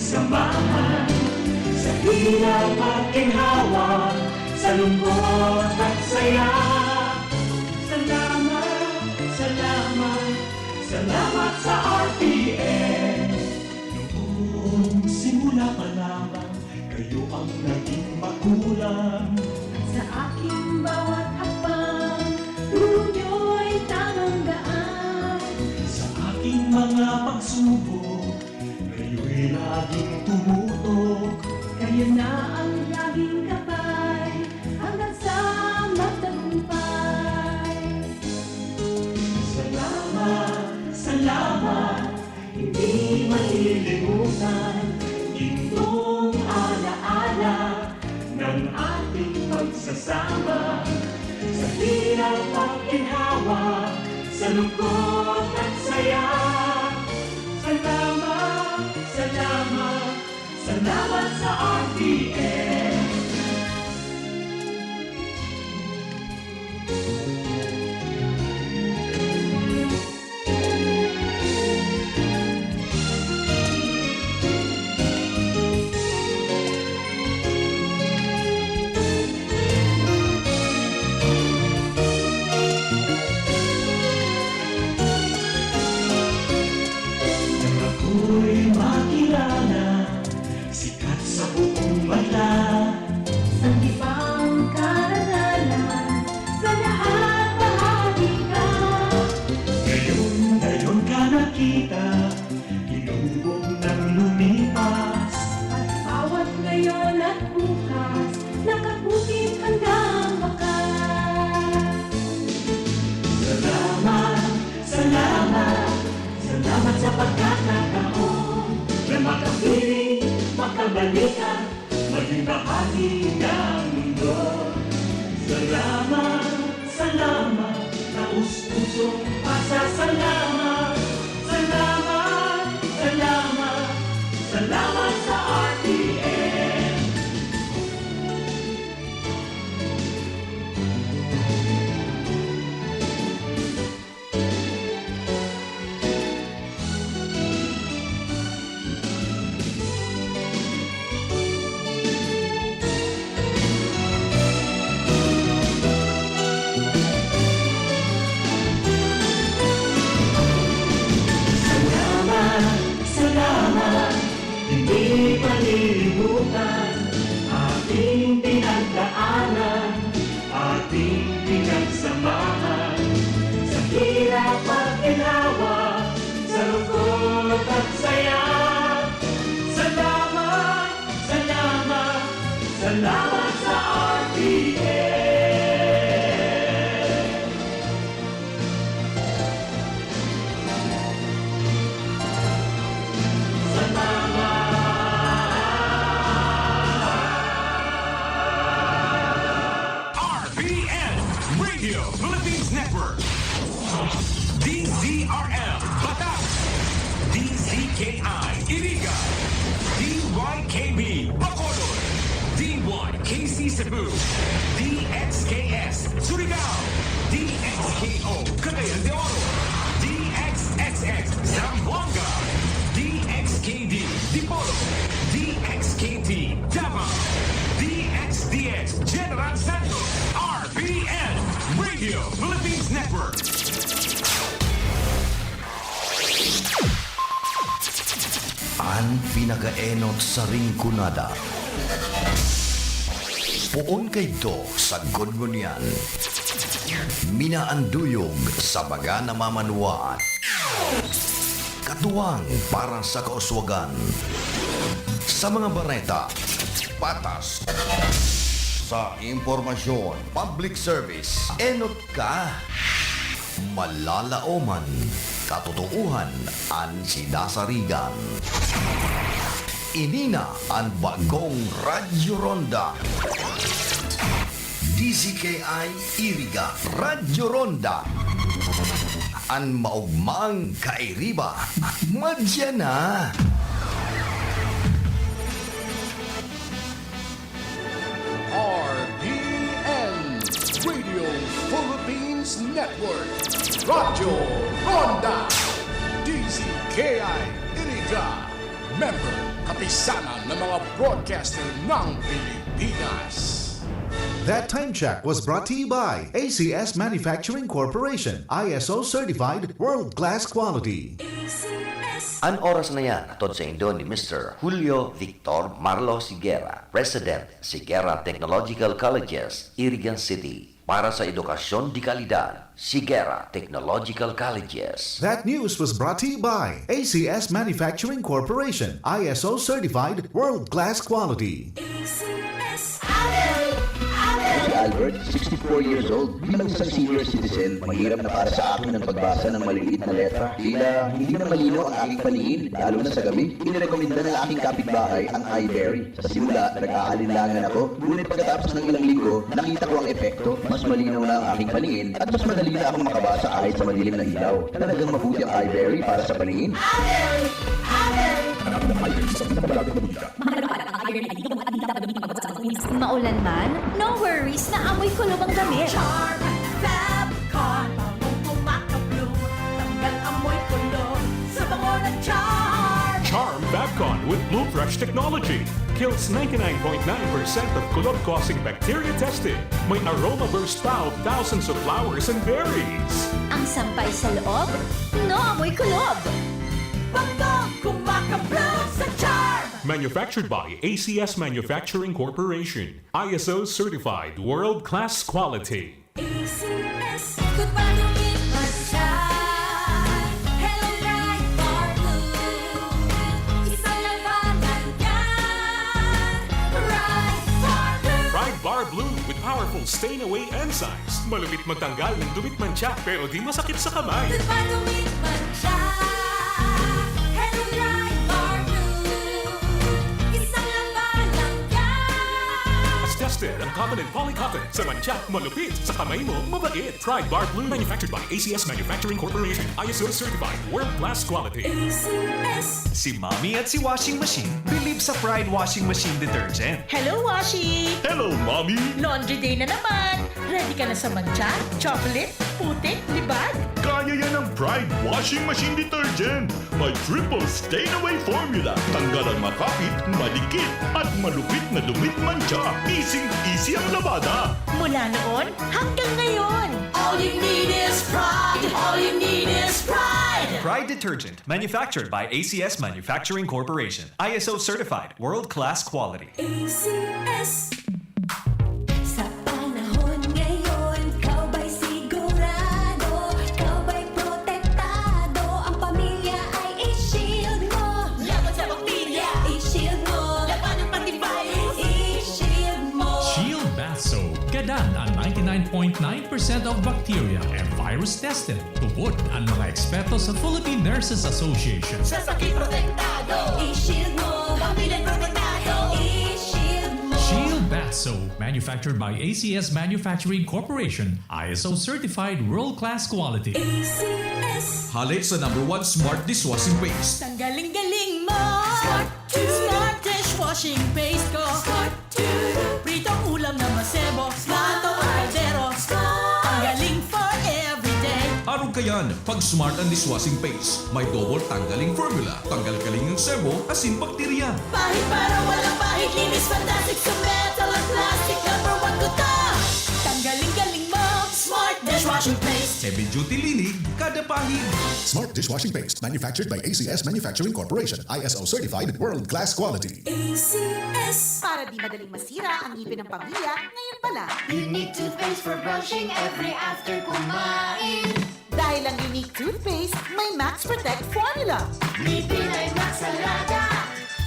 samahan, sa hirap at ginhawa, sa lungkot at saya. Salamat, salamat, salamat sa RPN. Noong simula pa lamang, kayo ang naging magulang. Sa aking bawat hakbang, turo nyo'y tamang daan. Sa aking mga pagsubok, kayo'y laging tumutok. Kayo na ang laging kapay, hanggang sa magtagumpay. Salamat, salamat, hindi malilimutan itong alaala ng ating pagsasama. Sa hirap at ginhawa, sa lungkot at saya. Salamat, salamat, salamat sa RPN. Ako'y makilala, sikat sa buong banla. Sa ibang karangalan, sa lahat bahagi ka. Ngayon ka nakita, inubog ng lumipas. At bawat ngayon at bukas, nakabukit hanggang wakas. Salamat, salamat, salamat sa pagkakataon na makapiling, makabalikan, maging bahagi ng mundo. Salamat, salamat, taus-pusong pasasalamat. Salamat, salamat, salamat sa RTN. Salamat, hindi palilimutan ating pinagdaanan, ating pinagsamahan. Sa hirap at ginawa, sa lungkot at saya. Salamat, salamat, salamat sa RPN. Radio Philippines Network, DZRM Batak, DZKI Iriga, DYKB Bacolod, DYKC Cebu, DXKS Surigao, DXKO Cagayan de Oro, DXXX Zamboanga, DXKD Dipolo, DXKT Davao, DXDX General Santos, RPN Radio Philippines Network. Ang pinagaenot sa ringkunada. Puon kay do sa gungunyan. Minaanduyog sa baga na mamanuaan. Katuwang para sa kauswagan. Sa mga bareta, patas. Sa impormasyon, public service, enot ka. Malalaoman, katotohan, ang sinasarigan. Inina ang bagong Radyo Ronda. DZKI Iriga Radyo Ronda. Ang maugmang kairiba, madya na. RPN Radio Philippines Network, Radyo Ronda, DZKI Iriga, member kapisanan ng mga broadcaster ng Pilipinas. That time check was brought to you by ACS Manufacturing Corporation, ISO certified world-class quality. Ang oras na yan, atod sa Indo ni Mr. Julio Victor Marlo Siguera, President, Siguera Technological Colleges, Irigan City. Para sa edukasyon di kalidad, Siguera Technological Colleges. That news was brought to you by ACS Manufacturing Corporation, ISO certified world-class quality. Si Albert, 64 years old, bilang isang senior citizen, mahirap na para sa akin ang pagbasa ng maliliit na letra. Tila hindi na malinaw ang aking paningin, lalo na sa gabi. Inirekomenda ng aking kapitbahay ang iBerry. Sa simula, nag-aalinlangan ako, ngunit pagkatapos ng ilang linggo, nakita ko ang epekto. Mas malinaw na ang aking paningin at mas madali na akong makabasa kahit sa madilim na ilaw. Talagang mabuti ang iBerry para sa paningin. Maulan man, no worries na amoy kulob ang damit. Charm, Fabcon, bangong kumakablo, tanggal amoy kulob sa bango ng Charm. Charm Fabcon with Blue Fresh technology kills 99.9% of kulob-causing bacteria tested. May aroma burst pa of thousands of flowers and berries. Ang sampay sa loob, no amoy kulob. Bangong kumakablo sa Charm. Manufactured by ACS Manufacturing Corporation. ISO certified world-class quality. ACS, good morning, sunshine. Hello, bright blue. Isang labanan yan. Pride Bar Blue with powerful stain-away enzymes. Malupit magtanggal ng dumit mancha pero di masakit sa kamay. Good morning, sunshine. Hello, bright blue. Isang labanan yan. As tested ang cotton and polycotton sa mancha, malupit sa kamay mo, mabait. Pride Bar Blue manufactured by ACS Manufacturing Corporation. ISO certified world-class quality. ACS. Si Mommy at si Washing Machine believe sa Pride Washing Machine Detergent. Hello, Washi! Hello, Mommy! Laundry day na naman! Ready ka na sa mancha, chocolate, putik, libag? Kaya yan ang Pride Washing Machine Detergent. May triple stain-away formula. Tanggal ang makapit, madikit, at malupit na dumit mancha. Easy ang labada. Mula noon hanggang ngayon! All you need is pride. All you need is pride. Pride Detergent, manufactured by ACS Manufacturing Corporation. ISO certified, world-class quality. ACS. Sa panahon ngayon, ikaw ba'y sigurado? Ikaw ba'y protektado? Ang pamilya ay i-shield mo. Laban sa bakterya, i-shield mo. Laban ng pati-virus, i-shield mo. Shield Bath Soap. Gadan ang 99.9% of bacteria and virus tested. Tupod ang mga eksperto sa Philippine Nurses Association. Sa sakit protektado, i-shield mo. Pamilyang protektado, i-shield mo. Shield Bath Soap, manufactured by ACS Manufacturing Corporation, ISO certified world-class quality. ACS. Halit sa #1 Smart Dishwashing Paste. Ang galing-galing mo! Smart to. Smart dishwashing paste ko! Start to. Pritong ulam na masebo, plato o kaldero. Ang galing for everyday! Araw kayan, pag Smart ang Dishwashing Paste, may double tanggaling formula. Tanggal-galing ng sebo, asin bakterya. Pahit para walang pahit, linis, fantastic sa metal at plastic. Number one ko to. Tanggaling-galing mo! Smart dishwashing paste. Heavy duty linig, kada pahid. Smart Dishwashing Paste, manufactured by ACS Manufacturing Corporation, ISO certified world-class quality. ACS. Para di madaling masira ang ngipin ng pamilya, ngayon pala. Unique toothpaste for brushing every after kumain. Dahil ang unique toothpaste, may Max Protect formula. Ngipin ay Max Alaga.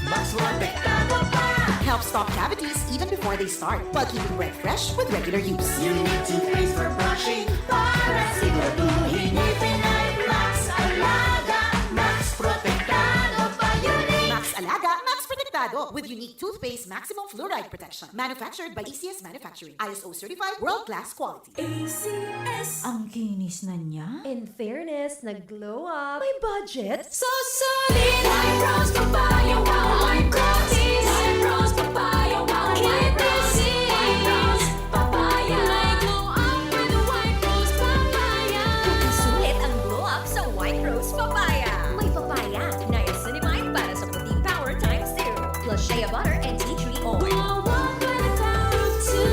Max protektado pa. Helps stop cavities even before they start, while keeping breath fresh with regular use. Unique toothpaste for brushing. Para siguraduhin ngipin ay Max Alaga. Max protektado pa. Unique. Max Alaga, Max Protectado with unique toothpaste maximum fluoride protection. Manufactured by ACS Manufacturing. ISO certified world-class quality. ACS. Ang kinis na niya. In fairness, nag-glow up. May budget. So solid. White Rose Papaya. Wow, White Roses. White Rose Papaya. Wow, White Roses. White Rose Papaya. May glow up with White Rose Papaya. Sulit ang glow up sa White Rose Papaya. May papaya. Niacinamide para sa puting power times 2. plus shea butter and tea tree oil. Wow, wow, better power too.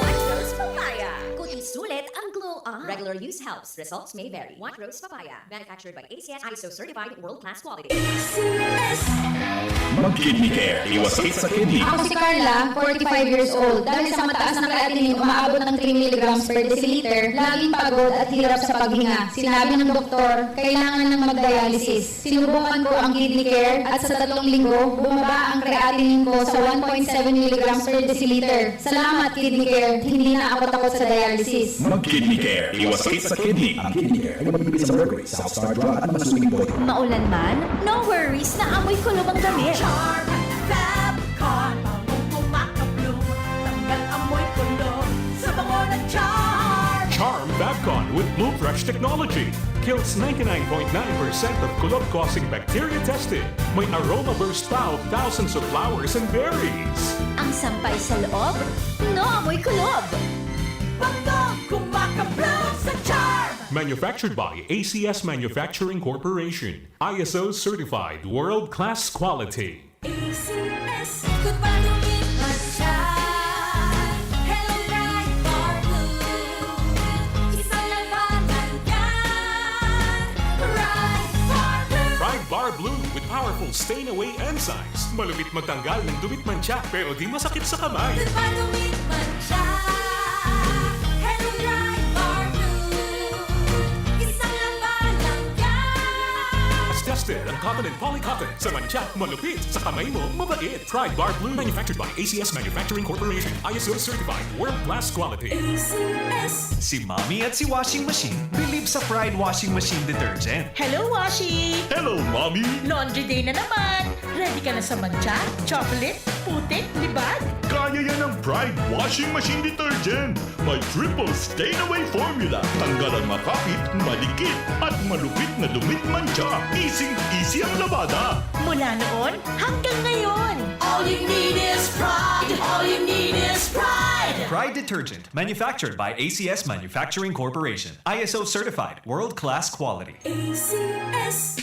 White Rose Papaya. Kutis sulit ang glow up. Regular use helps. Results may vary. White Rose Papaya. Manufactured by ACS ISO certified world-class quality. Mag-kidney care. Iwas sakit sa kidney. Ako si Carla, 45 years old. Dahil sa mataas na creatinine, umaabot ng 3 mg per deciliter, laging pagod at hirap sa paghinga. Sinabi ng doktor, kailangan ng mag-dialysis. Sinubukan ko ang kidney care at sa 3 linggo, bumaba ang creatinine ko sa 1.7 mg per deciliter. Salamat kidney care, hindi na ako takot sa dialysis. Mag-kidney care. Iwas sakit sa kidney. Ang kidney care ay mabibili sa Mercury, South Star Drug at mga swimming pool. Maulan man, no worries na amoy kulob ang damit. Charm Fabcon, bagong kumakablo, tanggal amoy kulo sa bango ng Charm. Charm Babcon with Blue Fresh technology. Kills 99.9% of kulog-causing bacteria tested. May aroma burst pa of thousands of flowers and berries. Ang sampay sa loob, no amoy kulob. Bagong kumakablo sa Charm. Manufactured by ACS Manufacturing Corporation. ISO certified world-class quality. ACS, good madumit masyad. Hello, bright bar blue. Isang labanan yan. Bright bar blue. Pride Bar Blue with powerful stain-away enzymes. Malupit magtanggal ng dumit mancha pero di masakit sa kamay. Good madumit masyad. Hello, bright bar blue. Isang labanan yan. As tested ang cotton and polycotton. Sa mancha, malupit. Sa kamay mo, mabait. Pride Bar Blue manufactured by ACS Manufacturing Corporation. ISO certified world-class quality. ACS. Si Mommy at si Washing Machine believe sa Pride Washing Machine Detergent. Hello, Washi! Hello, Mommy! Laundry day na naman. Ready ka na sa mancha, chocolate, putik, libag? Kaya yan ang Pride Washing Machine Detergent. May triple stain-away formula. Tanggal ang makapit, malikit, at malupit na dumit mancha. Easy ang labada. Mula noon hanggang ngayon. All you need is pride. All you need is pride. Pride Detergent, manufactured by ACS Manufacturing Corporation. ISO certified, world-class quality. ACS.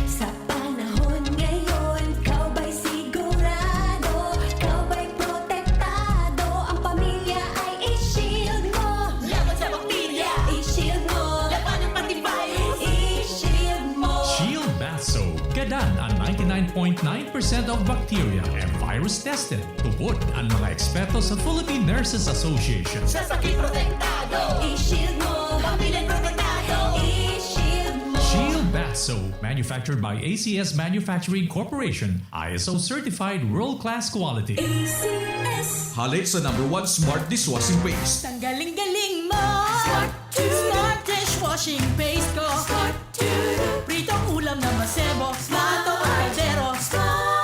Sa panahon ngayon, ikaw ba'y sigurado? Ikaw ba'y protektado? Ang pamilya ay i-shield mo. Laban sa bakterya, i-shield mo. Laban ng antivirus, i-shield mo. Shield Bath Soap. Gadan ang 99.9% of bacteria and virus tested. Tubod ang mga eksperto sa Philippine Nurses Association. Sa sakit protektado, i-shield mo. Pamilya protektado, i-shield mo. Shield Bath Soap, manufactured by ACS Manufacturing Corporation. ISO certified world-class quality. ACS. Halit sa #1 smart dishwashing paste. Ang galing-galing mo. Smart Smart dishwashing paste ko. Smart Pritong ulam na masebo. Plato o kaldero.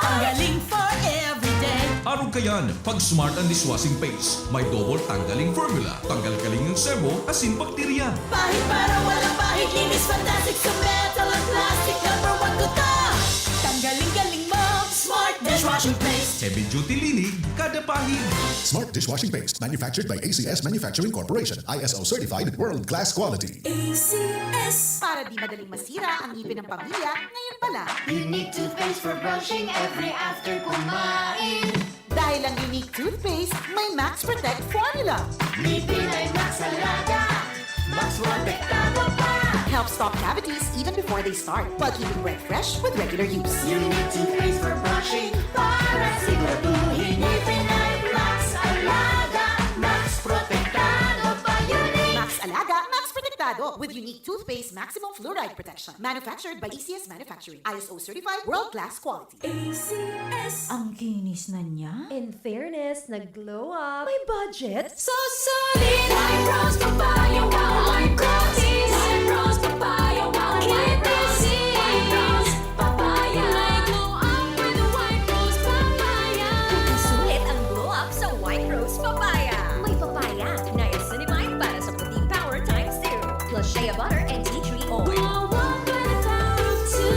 Ang galing for everyday. Araw kayan, pag smart ang dishwashing paste, may double tanggaling formula. Tanggal kaling ng sebo, asin bakterya. Pahit para walang pahit. Linis fantastic sa metal at plastic. Number 1 ko to. Tanggaling-galing mo. Smart dishwashing paste. Heavy duty linig, kada pahig. Smart dishwashing paste manufactured by ACS Manufacturing Corporation. ISO certified world-class quality. ACS. Para di madaling masira ang ngipin ng pamilya, ngayon pala. You need toothpaste for brushing every after kumain. Dahil ang unique toothpaste, may Max Protect formula. Ngipin ay Max Alaga. Max Protektado pa. Helps stop cavities even before they start, while keeping breath fresh with regular use. You need toothpaste for brushing para siguraduhin ngipin ay Max Alaga. Max Protektado pa yun eh. Max Alaga, Max Protectado with unique toothpaste maximum fluoride protection. Manufactured by ACS Manufacturing. ISO certified world-class quality. ACS. Ang kinis na niya. In fairness, nag-glow up. May budget. So solid. White Rose Papaya, wow, white roses. White Rose Papaya, wow, white roses. White Rose Papaya. May glow up with the White Rose Papaya. Sulit ang glow up sa White Rose Papaya. May papaya, niacinamide para sa protein power times 2. Plus shea butter and tea tree oil. Wow, wow, better power too.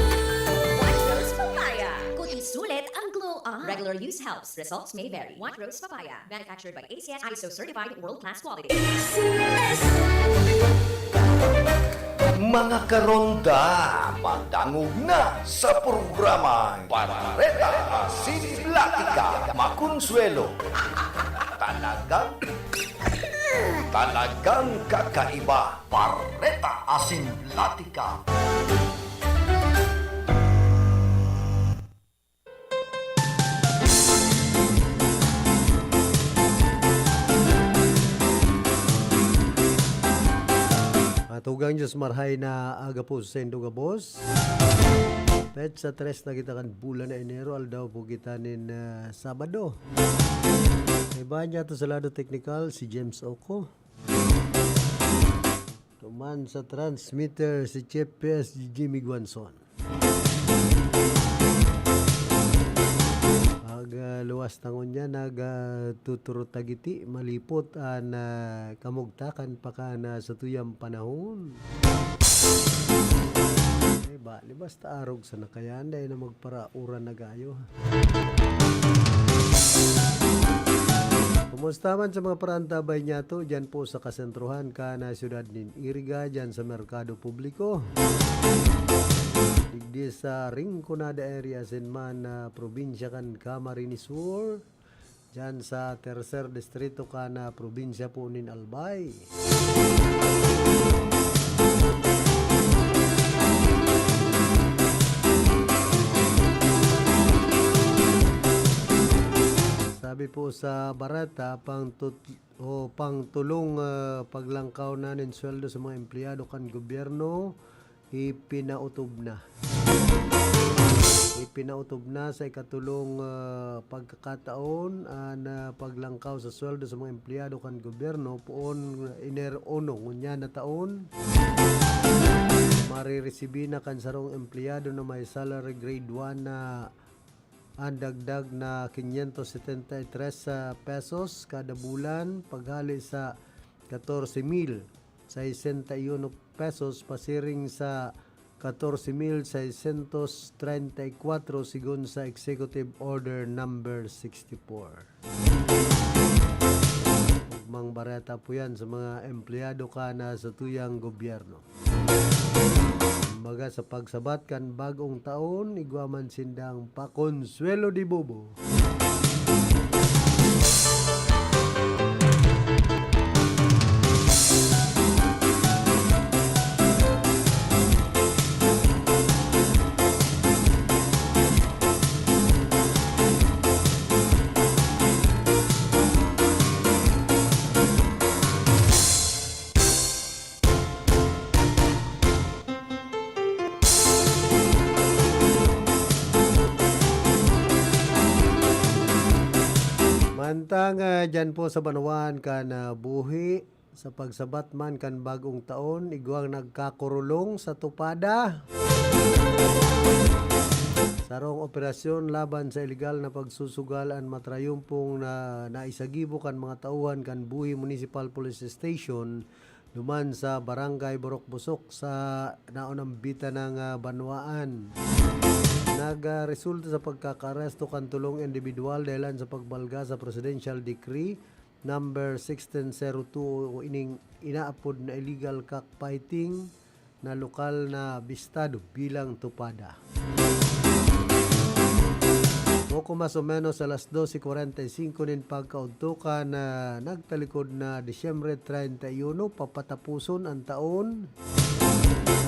White Rose Papaya. Kutis sulit ang glow up. Regular use helps. Results may vary. White Rose Papaya. Manufactured by ACS ISO certified world-class quality. ACS. Mga karonda, magdangog na sa programang Parareta Asinplatika Makonsuelo. Talagang kakaiba. Parareta Asinplatika. Tugang Diyos marhay na aga po sa Sendo Gabos. Pet sa 3 na kita kan bulan na Enero, aldaw po kita nin Sabado. Iba niya to sa lado technical, si James Oko. Tuman sa transmitter, si Chef PS, Jimmy Guanson. Luwas tangon niya tuturo tagiti malipot an kamugtakan pa ka na sa tuyang panahon. Ba, basta arog sa nakayan dahil na magparauran na gayo. Kumusta man sa mga parantabay niya to dyan po sa kasentruhan ka na siyudad nin Iriga dyan sa Merkado Publiko. Digdi sa Rinconada area sinman na probinsya kan Camarines Sur. Dyan sa Tercer Distrito ka na probinsya po nin Albay. Sabi po sa Barata, pangtulong paglangkaw na ng sweldo sa mga empleyado kan gobyerno, ipinautob na. Ipinautob na sa ikatulong pagkakataon na paglangkaw sa sweldo sa mga empleyado kan gobyerno poon inerunong ngunya na taon. Marireceive na kan sarong empleyado na may salary grade 1 na ang dagdag na 573 pesos kada bulan paghali sa 14,061 pesos pasiring sa 14,634 sigon sa Executive Order number 64. Mang barata po yan sa mga empleyado ka na sa tuyang gobyerno. Baga sa pagsabat kan bagong taon, igwaman sindang Pakonsuelo di Bobo. Mantang dyan po sa Banawan kan buhi sa pagsabat man kan bagong taon, igwang nagkakurulong sa tupada. Sarong operasyon laban sa ilegal na pagsusugalan matrayumpong na naisagibo kan mga tauhan kan buhi Municipal Police Station duman sa Barangay Borok-Busok sa naunang bita ng Banwaan. Nagresulta sa pagkakaresto kan tulong individual dahilan sa pagbalga sa Presidential Decree number 1602 ining inaapod na illegal cockfighting na lokal na bistado bilang tupada. Moko mas o menos alas 12:45 nin pagkaudtukan na nagtalikod na Disyembre 31 papatapuson ang taon.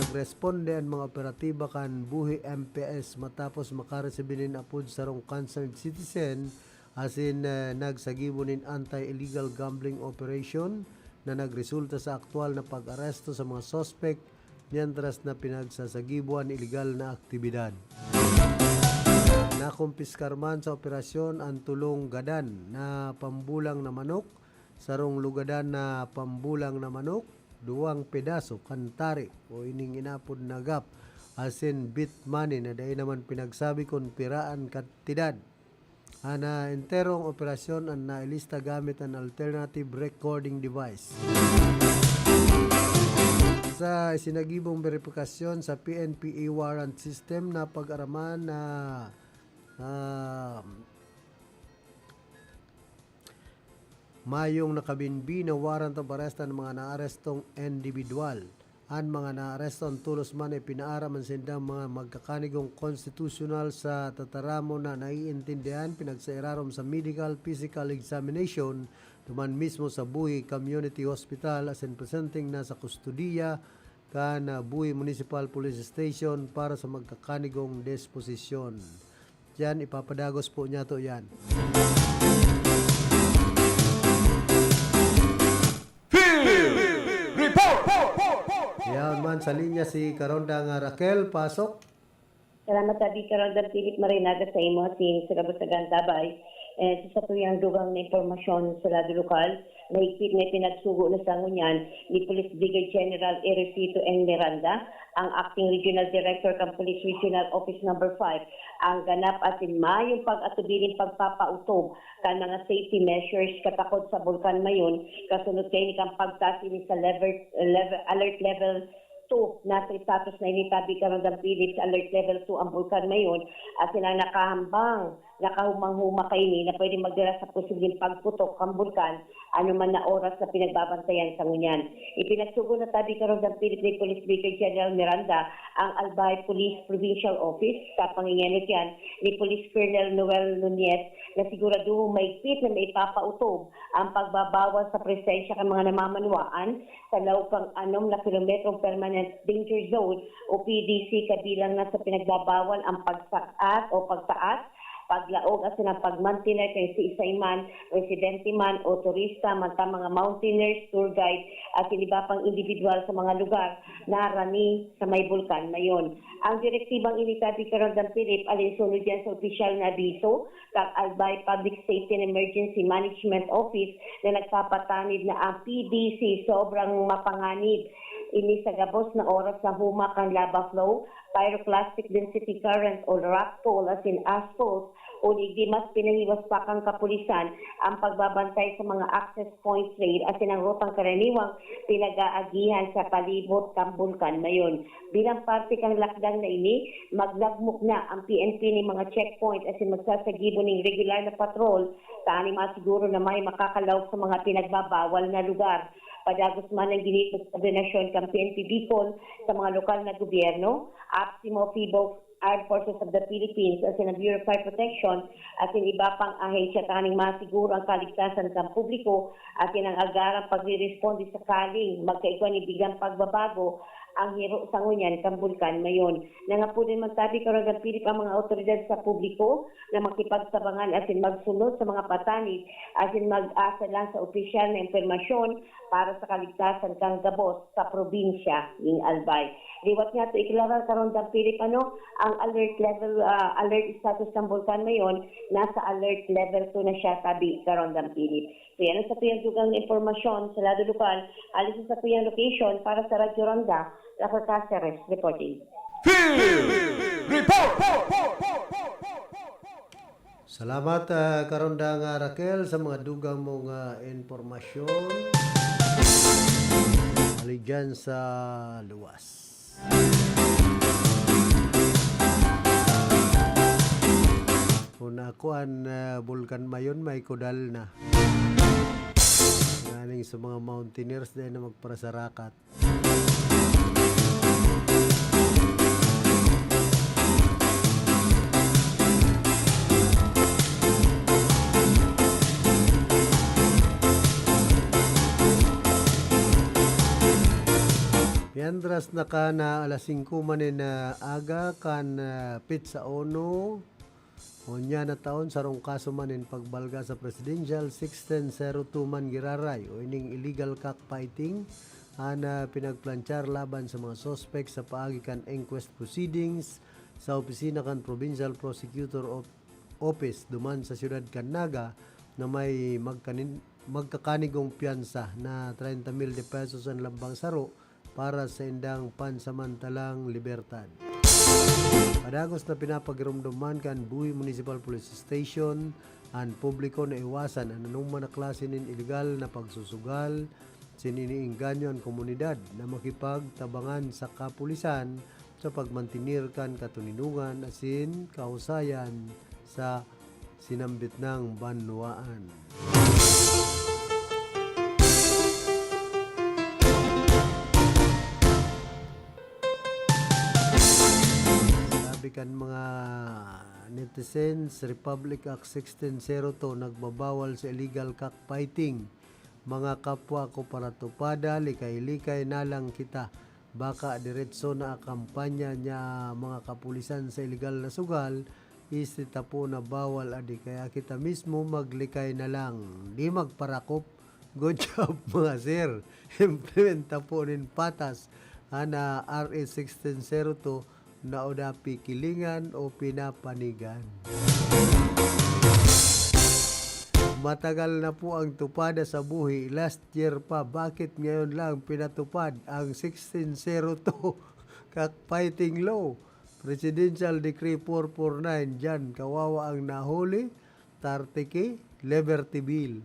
Nagresponde ang mga operatiba kan buhi MPS matapos makaresibinin apod sarong concerned citizen asin nagsagibonin anti-illegal gambling operation na nagresulta sa aktual na pag-aresto sa mga suspect mientras na pinagsasagibuan illegal na aktibidad. Nakumpiskar man sa operasyon ang tulong gadan na pambulang na manok, sarong lugadan na pambulang na manok, 2 pedaso kantari o ining inapod na gap asin bit money na dahil naman pinagsabi kung piraan kantidad. Ana enterong operasyon ang nailista gamit ang alternative recording device. Sa isinagibong verifikasyon sa PNP e-warrant system na pag-araman na mayong nakabinbi na warrant of arrest ng mga naarestong individual. Ang mga naareston tulos man ay pinaaraman sindang mga magkakanigong konstitusyonal sa tataramo na naiintindihan pinagsairarom sa medical physical examination duman mismo sa Buhi Community Hospital as in presenting na sa kustudiya kan Buhi Municipal Police Station para sa magkakanigong disposisyon. Diyan ipapadagos po niya to yan. Yan man sa linya si Karondang Raquel, pasok. Salamat sabi Karondang Philip Marinaga sa imo si Sagabusagan Tabay. Sa tuyang dugang na impormasyon sa lado lokal, mahigpit na pinagsugo na sa ngunyan ni Police Brigadier General Eresito N. Miranda, ang Acting Regional Director ng Police Regional Office No. 5, ang ganap at mayong pag-atubiling pagpapautob kan mga safety measures katakot sa Bulkan Mayon, kasunod kay kang pagtasin sa alert level 2 na status na initabi Karondang Philip sa alert level 2 ang Bulkan Mayon at sila nakahumang-huma kayo na pwede magdala sa posibleng pagputok ang bulkan anuman na oras na pinagbabantayan sa ngunyan. Ipinagsugo na tabi Karondang Philip ni Police Brigadier General Miranda ang Albay Police Provincial Office sa pangingenot yan ni Police Colonel Noel Nunez na siguraduhong maigpit na maipapautob ang pagbabawal sa presensya ng mga namamanuaan sa laupang 6 na kilometrong permanent danger zone o PDC kabilang na sa pinagbabawal ang pagsakas o pagtaas, paglaog at sinang pagmantiner kay si isay man, residente man o turista, manta mga mountaineers, tour guide at iba pang individual sa mga lugar na rani sa may bulkan na yon. Ang direktibang initabi Karondang Philip alinsunod yan sa opisyal na abiso kag Albay Public Safety and Emergency Management Office na nagpapatanid na ang PDC sobrang mapanganib. Ini sa gabos na oras na humak ang lava flow, pyroclastic density current o rockfall as in asphalt o di mas pinahiwas pa kang kapulisan ang pagbabantay sa mga access points raid at sinang rutang karaniwang pinag-aagihan sa palibot kang bulkan mayon. Bilang parte kang lakdang na ini, maglagmok na ang PNP ni mga checkpoint as in magsasagibo ng regular na patrol tani masiguro na may makakalaw sa mga pinagbabawal na lugar. Padagos man ang ginitong koordinasyon ng PNP Bicol sa mga lokal na gobyerno, APSIMO, FIBO, Armed Forces of the Philippines, as in Bureau of Fire Protection, at in iba pang ahensya kaning masiguro ang kaligtasan ng publiko at in ang agarang pagre-responde sakaling magkaigwan ni bigang pagbabago ang hiro sa ngunyan kang bulkan mayon. Nangapunin magtabi Karondang Philip ang mga otoridad sa publiko na makipagsabangan at in magsunod sa mga patanid at in mag-asa lang sa opisyal na impormasyon para sa kaligtasan kang gabos sa probinsya ng Albay. Liwat nga ito ikilaran Karondang Philip ang alert level alert status ng bulkan mayon nasa alert level 2 na siya tabi Karondang Philip. So yan ang sa tuyang dugang impormasyon sa lado lokal, alis sa tuyang location para sa Radyo Ronda, Rafa Cáceres reporting. Salamat Karondang Raquel sa mga dugang mong impormasyon aligyan sa luwas. Kung ako ang bulkan mayon may kudal na galing sa mga mountaineers dahil na magparasarakat. Mientras naka na alas 5 manin na aga kan pizza ono onya na taon sarong kaso manin pagbalga sa Presidential 1602 man giraray o ining illegal cockfighting ana pinagplanchar laban sa mga suspect sa paagi kan inquest proceedings sa opisina kan Provincial Prosecutor Office duman sa siyudad kan Naga na may magkakanigong piyansa na 30,000 pesos ang lambang saro para sa indang pansamantalang libertad. Padagos na pinapagirumduman kan Buhi Municipal Police Station ang publiko na iwasan ang anumang na klase ng illegal na pagsusugal, sininiinganyo ang komunidad na makipagtabangan sa kapulisan sa pagmantinir kan katuninungan asin kausayan sa sinambit ng banwaan. sabi kan mga netizens, Republic Act 1602 nagbabawal sa illegal cockfighting. Mga kapwa ko para tupada, likay-likay na lang kita. Baka diretso na kampanya niya mga kapulisan sa illegal na sugal, isita po na bawal adi. Kaya kita mismo maglikay na lang. Di magparakop. Good job mga sir. Implementa po rin patas ana RA 1602 na udapi kilingan o pinapanigan. Matagal na po ang tupada sa buhi. Last year pa. Bakit ngayon lang pinatupad ang 1602 cockfighting law? Presidential Decree 449. Diyan, kawawa ang nahuli. Tartike, Liberty Bill.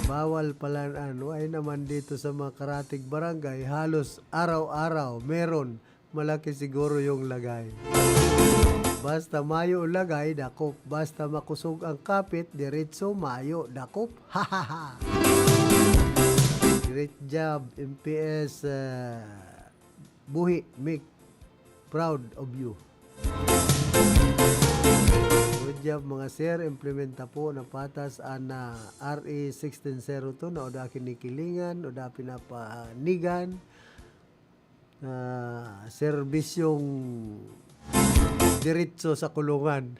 Bawal pala ay naman dito sa mga karatig barangay. Halos araw-araw meron. Malaki siguro yung lagay. Basta mayo lagay, dakop. Basta makusog ang kapit, diretso mayo, dakop. Ha ha ha! Great job, MPS Buhi. Make proud of you. Good job mga sir. Implementa po na patas ana RA 1602 na oda kinikilingan, oda pinapanigan. Serbisyong diretso sa kulungan.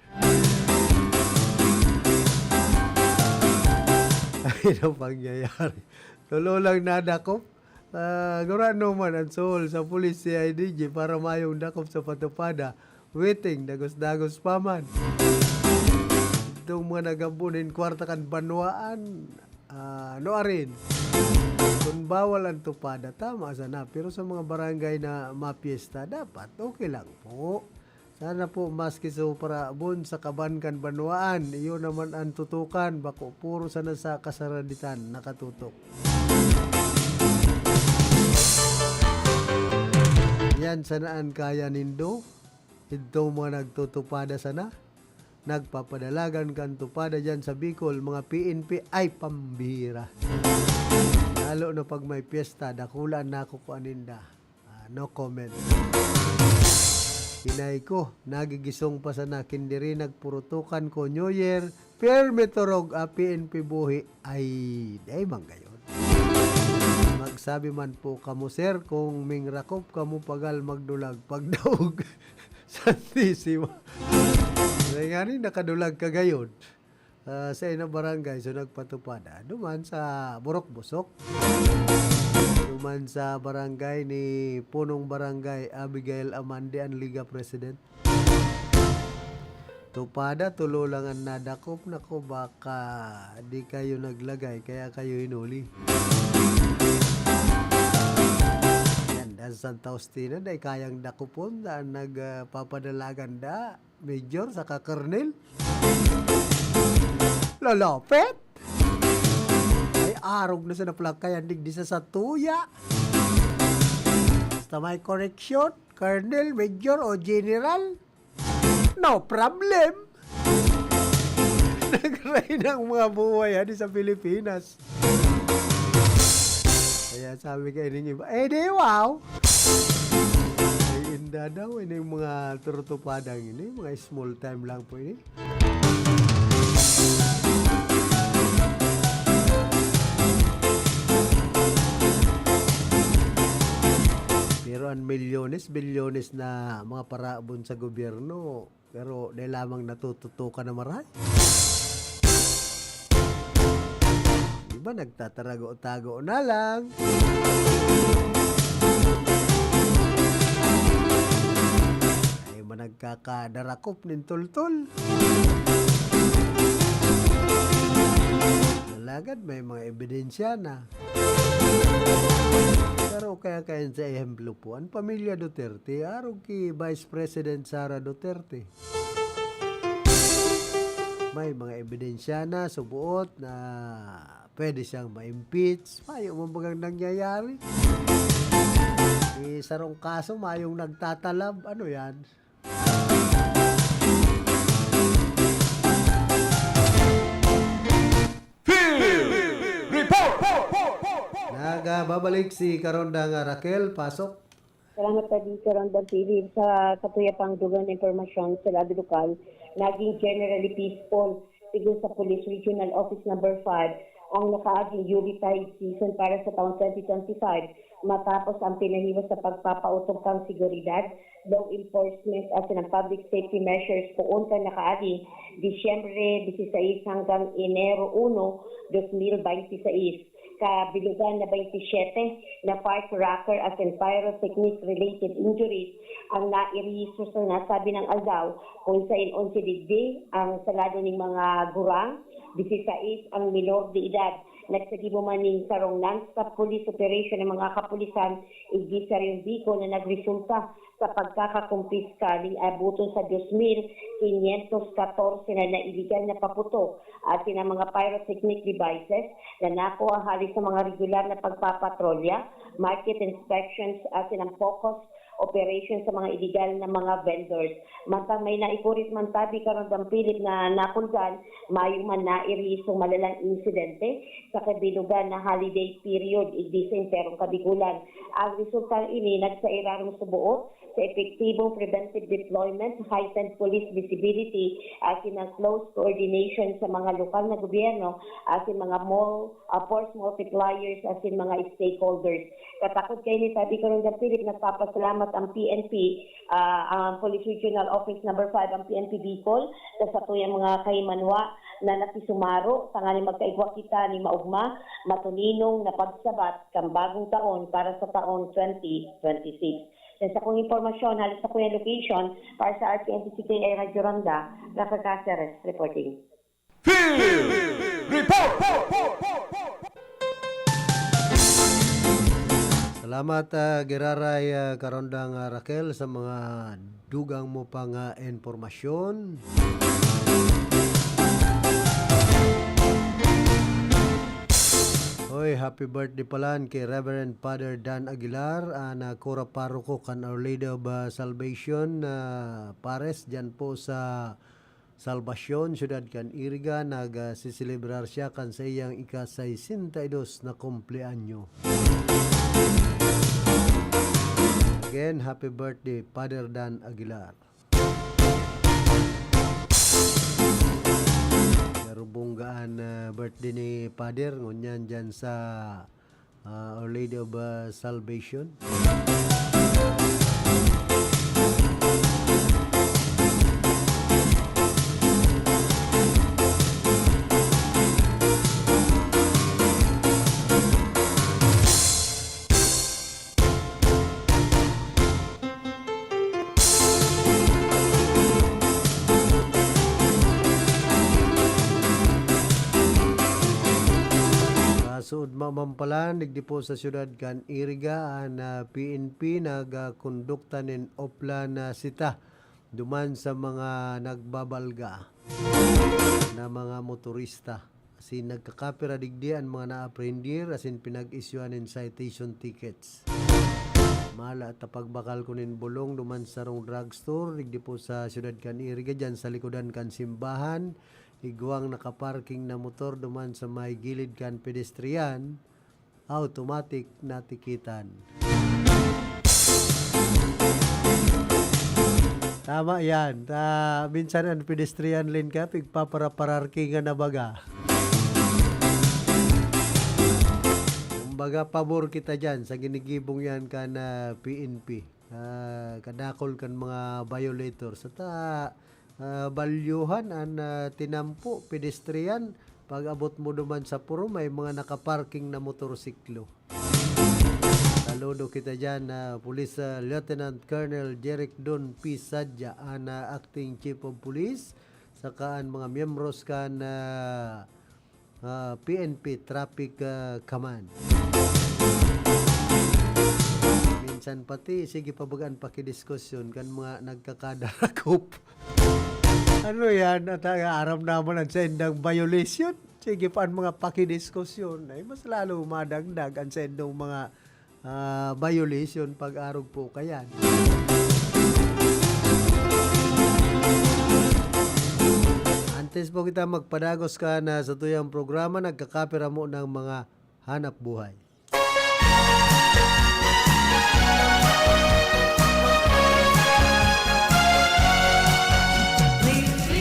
Ay na pangyayari. Tulo lang nadakop. Gurano man ang soul sa pulis CIDG para mayong dakop sa patupada. Waiting, dagos-dagos pa man. Itong mga nagampunin kwarta kan banwaan, noarin. Kung bawal ang tupada, tama sana. Pero sa mga barangay na mapiesta, dapat okay lang po. Sana po maski so para bon sa kabankan banwaan, iyon naman ang tutukan. Bako puro sana sa kasaraditan nakatutok. Yan sanaan kaya nindo. Ito mga nagtutupada sana. Nagpapadalagan kan tupada dyan sa Bicol. Mga PNP ay pambira. Lalo na pag may piyesta, dakulan na ako ko aninda. No comment. Hinay ko, nagigisong pa sa nakin diri, nagpurutukan ko New Year, permitorog PNP buhi, ay day manggayon. Magsabi man po kamo sir, kung mingrakop kamo pagal magdulag, pagdaog, santisima. Kaya nga rin nakadulag kagayon. Sa ina barangay, so nagpatupada. Duman sa Burok-Busok. Duman sa barangay ni Punong Barangay Abigail Amande, ang Liga President. Tupada, tulo lang ang nadakop. Nako, baka di kayo naglagay, kaya kayo hinuli. Yan, sa Santa Justina, dahil kayang dakupon, daan nagpapadalagan da, Major, saka Colonel. Lolopet ay arog na sa naplakayan digdi sa tuya. Basta may correction, Colonel, Major o General, no problem. Nag-ray ng mga buhay sa Pilipinas. Kaya sabi kayo ninyo, di wow. Ay inda daw, ini mga turutupadang ini, mga small time lang po ini. Pero ang bilyones na mga paraabon sa gobyerno, pero dahil lamang natututukan na maray. Diba nagtatarago-tago na lang. Ay managkakadarakop nin tultul. Nalagad may mga ebidensya na. Pero kaya sa ehemplo po, ang pamilya Duterte, araw ki Vice President Sara Duterte. May mga ebidensya na subuot na pwede siyang ma-impeach. Mayo mabagang nangyayari. Sarong kaso, mayong nagtatalab. Ano yan? Babalik si Karondang Raquel, pasok. Salamat tadi sa Rondang Philip sa katuyapang dugang na impormasyon sa lado lokal. Naging generally peaceful siguro sa Police Regional Office Number 5 ang nakaaging Yuli Tide season para sa taong 2025 matapos ang pinahiwas sa pagpapautong kang seguridad, law enforcement at ng public safety measures poon ka nakaaging Disyembre 16 hanggang Enero 1, 2026. Kabilugan na 27 na firecracker at pyrotechnic-related injuries ang nairiso sa nasabi ng Aldao kung sa 11 digdi ang salado ng mga gurang, 16 ang minor de edad. Nagsagibo man ng karong non-stop police operation ng mga kapulisan igisa rin Bicol na nagresulta sa pagkakakumpiska ng abuton sa 2,514 na illegal na paputok at ng mga pyrotechnic devices na nakuha halos sa mga regular na pagpapatrolya, market inspections at ng focus operation sa mga illegal na mga vendors. Mantang may naikurit man tabi karon ng Philip na nakulgan, mayo man nairisong malalang insidente sa kabilugan na holiday period igdisen perong kabigulan. Ang resulta ini nagsairarong subuot sa epektibong preventive deployment, heightened police visibility at in close coordination sa mga lokal na gobyerno at in mga force multipliers at in mga stakeholders. Katakot kayo ni tabi karon ng Philip, nagpapasalamat ang PNP, ang Police Regional Office Number 5, ang PNP Bicol, sa tuyang mga kaimanwa na napisumaro, sa nga ni magkaigwa kita ni maugma, matuninong na pagsabat kang bagong taon para sa taon 2026. Then sa kong informasyon, halos sa kong location, para sa RTNTCKA Radio Ronda, Rafa Cáceres reporting. Salamat Geraray Karondang Raquel sa mga dugang mo pang informasyon. Hoy, happy birthday pala kay Reverend Father Dan Aguilar, na Kora Paroko kan Our Lady of Salvation Pares dyan po sa Salvacion, Ciudad kan Iriga. Nagsiselebrar siya kan sa iyang ika-62 na kumpleanyo. Again, happy birthday Father Dan Aguilar. Bunggaan birthday ni Father ngunyan dyan sa Our Lady of Salvation. Suod mamampalan, digdi po sa siyudad kan Iriga, PNP nagkondukta nin opla na sita duman sa mga nagbabalga na mga motorista. Asin nagkakapira digdi ang mga na-apprendir, asin pinag-isyuan nin citation tickets. Mala at pagbakal ko nin bulong duman sa rong drugstore, digdi po sa siyudad kan Iriga, dyan sa likodan kan simbahan. Iguang nakaparking na motor duman sa may gilid kan pedestrian, automatic na tikitan. Tama yan. Minsan ang pedestrian lane ka, pigpapara-pararking na baga. Kumbaga, pabor kita dyan sa ginigibong yan kan PNP. Kadakol kan mga violators. At balyuhan ang tinampo pedestrian pag abot mo duman sa puro may mga nakaparking na motorsiklo. Saludo kita dyan Police Lieutenant Colonel Jeric Don P. Sadja, Acting Chief of Police, saka ang mga miyembros kan PNP Traffic Command. Minsan pati sige pabagaan pakidiskusyon kan mga nagkakadarakop. Ano yan? At aram naman ang sendang violation. Sige pa ang mga pakidiskusyon. Ay, mas lalo madagdag ang sendong mga violation pag-arog po kayan. Antes po kita magpadagos ka na sa tuyang programa, nagkakapira mo ng mga hanap buhay.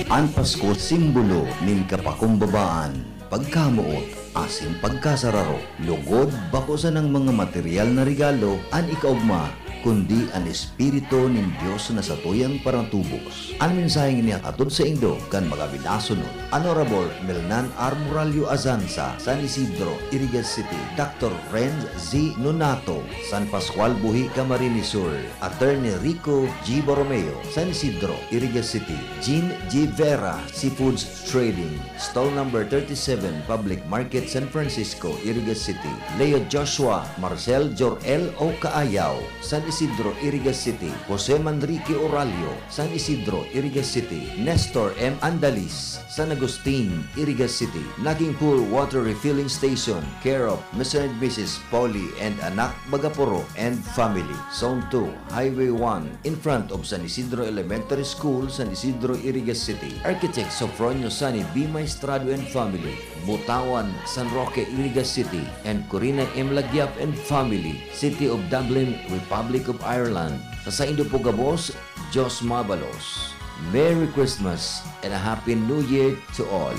Ang Pasko simbolo nin kapakumbabaan, pagkamuot, asin pagkasararo, lugod bakusan ng mga material na regalo, an ikaugma, kundi ang espiritu ng Diyos na sa tuyang parang tubos. Ang mensaheng niya atod sa Indo kan mga binasunod. Honorable Milnan R. Moralio Azanza, San Isidro, Irigas City. Dr. Renz Z. Nonato, San Pascual Buhi, Camarines Sur. Attorney Rico G. Borromeo, San Isidro, Irigas City. Jean G. Vera, Seafoods Trading, Stall number 37, Public Market, San Francisco, Irigas City. Leo Joshua Marcel Jorel O. Kaayaw, San Isidro, Irigas City. Jose Manrique Oralio, San Isidro, Irigas City. Nestor M. Andalis, San Agustin, Irigas City. Naging Pool Water Refilling Station, care of Mr. and Mrs. Polly and Anak Bagaporo and family. Zone 2, Highway 1, in front of San Isidro Elementary School, San Isidro, Irigas City. Architect Sofronio Sani B. Maestrado and family. Butawan, San Roque, Irigas City. And Corina M. Lagyap and family. City of Dublin, Republic of Ireland. Sa Indo Pugabos, Jos Mabalos. Merry Christmas and a Happy New Year to all.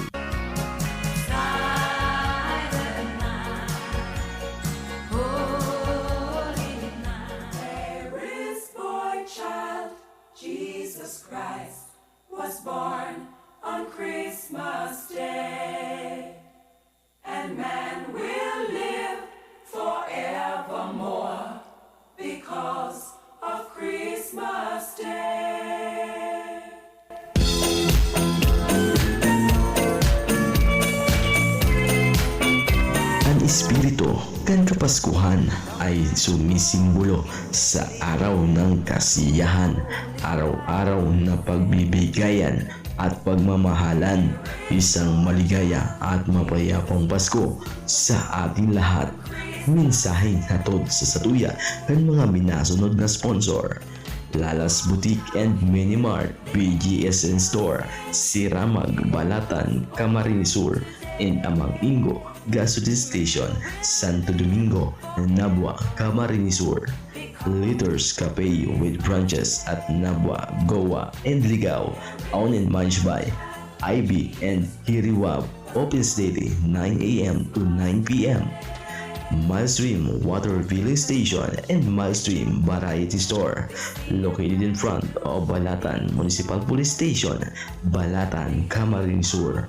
There is boy child, Jesus Christ, was born on Christmas Day. And man will live forevermore because of Christmas Day. Ang espiritu kan Kapaskuhan ay sumisimbolo sa araw ng kasiyahan, araw-araw na pagbibigayan at pagmamahalan, isang maligaya at mapayapang Pasko sa ating lahat. Mensaheng hatod sa satuya ng mga minasunod na sponsor: Lalas Boutique and Minimart, BGSN Store, Siramag, Balatan, Camarines Sur, and Amang Ingo Gasoline Station, Santo Domingo, Nabua, Camarines Sur. Liters Cafe with branches at Nabua, Goa, and Ligao, owned and managed by IB and Hiriwab. Opens daily 9 a.m. to 9 p.m. Milestream Water Filling Station and Milestream Variety Store, located in front of Balatan Municipal Police Station, Balatan, Camarines Sur.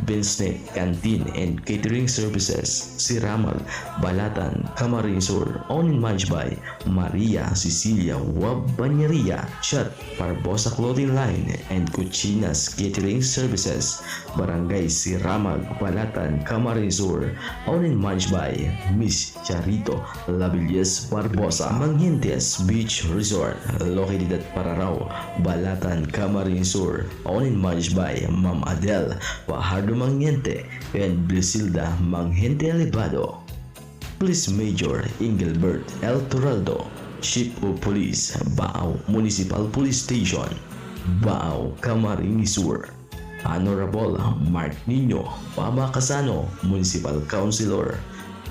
Binsnet Canteen and Catering Services, Siramag, Balatan, Camarines Sur, owned and managed by Maria Cecilia Wabanyeria. Chat Barbosa Clothing Line and Cucinas Catering Services, Barangay Siramag, Balatan, Camarines Sur, owned and managed by Miss Charito Labillas Barbosa. Manghentes Beach Resort, located at Pararao, Balatan, Camarines Sur, owned and managed by Ma'am Adele Fajardo Manghente and Brisilda Manghente Alibado. Police Major Engelbert L. Toraldo, Chief of Police, Baao Municipal Police Station, Baao, Camarines Sur. Honorable Mark Nino Pamakasano, Municipal Councilor,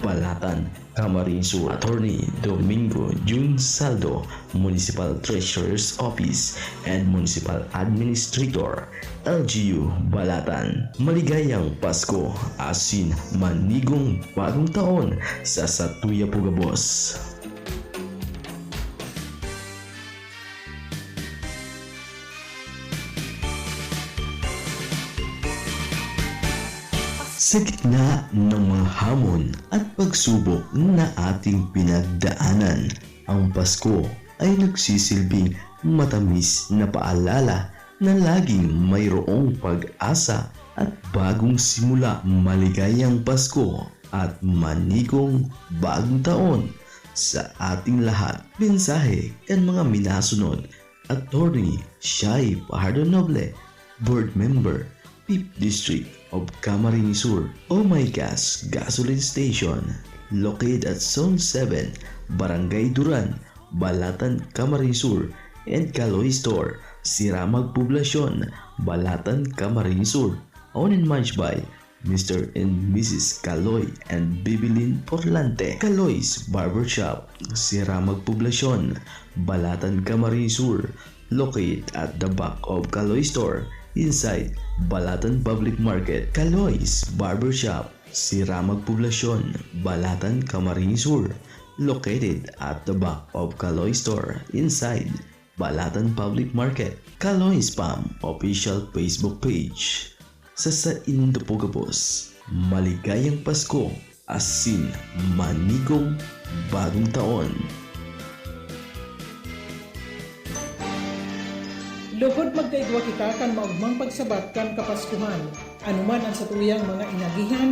Balatan, Camarines Sur. Attorney Domingo Jun Saldo, Municipal Treasurer's Office and Municipal Administrator, LGU, Balatan. Maligayang Pasko, asin manigong bagong taon sa Satuya Pugabos. Sa gitna ng mga hamon at pagsubok na ating pinagdaanan, ang Pasko ay nagsisilbing matamis na paalala na laging mayroong pag-asa at bagong simula. Maligayang Pasko at manigong bagong taon sa ating lahat. Mensahe kan mga minasunod: Attorney Shai Fajardo Noble, Board Member, 5th District of Camarines Sur. Oh My Gas Gasoline Station, located at Zone 7, Barangay Duran, Balatan, Camarines Sur, and Kaloy Store, Siramag Poblacion, Balatan, Camarines Sur. Owned and managed by Mr. and Mrs. Kaloy and Bibilin Porlante. Kaloy's Barbershop, Siramag Poblacion, Balatan, Camarines Sur, located at the back of Kaloy Store inside Balatan Public Market. Kaloy's Barbershop, Siramag Poblacion, Balatan, Camarines Sur, located at the back of Kaloy Store inside Balatan Public Market. Kaloy Spam official Facebook page. Sa Indopogabos, maligayang Pasko, asin manigong bagong taon. Lugod magkaigwa kita kan maugmang pagsabat kan kapaskuhan. Anuman ang satuyang mga inagihan,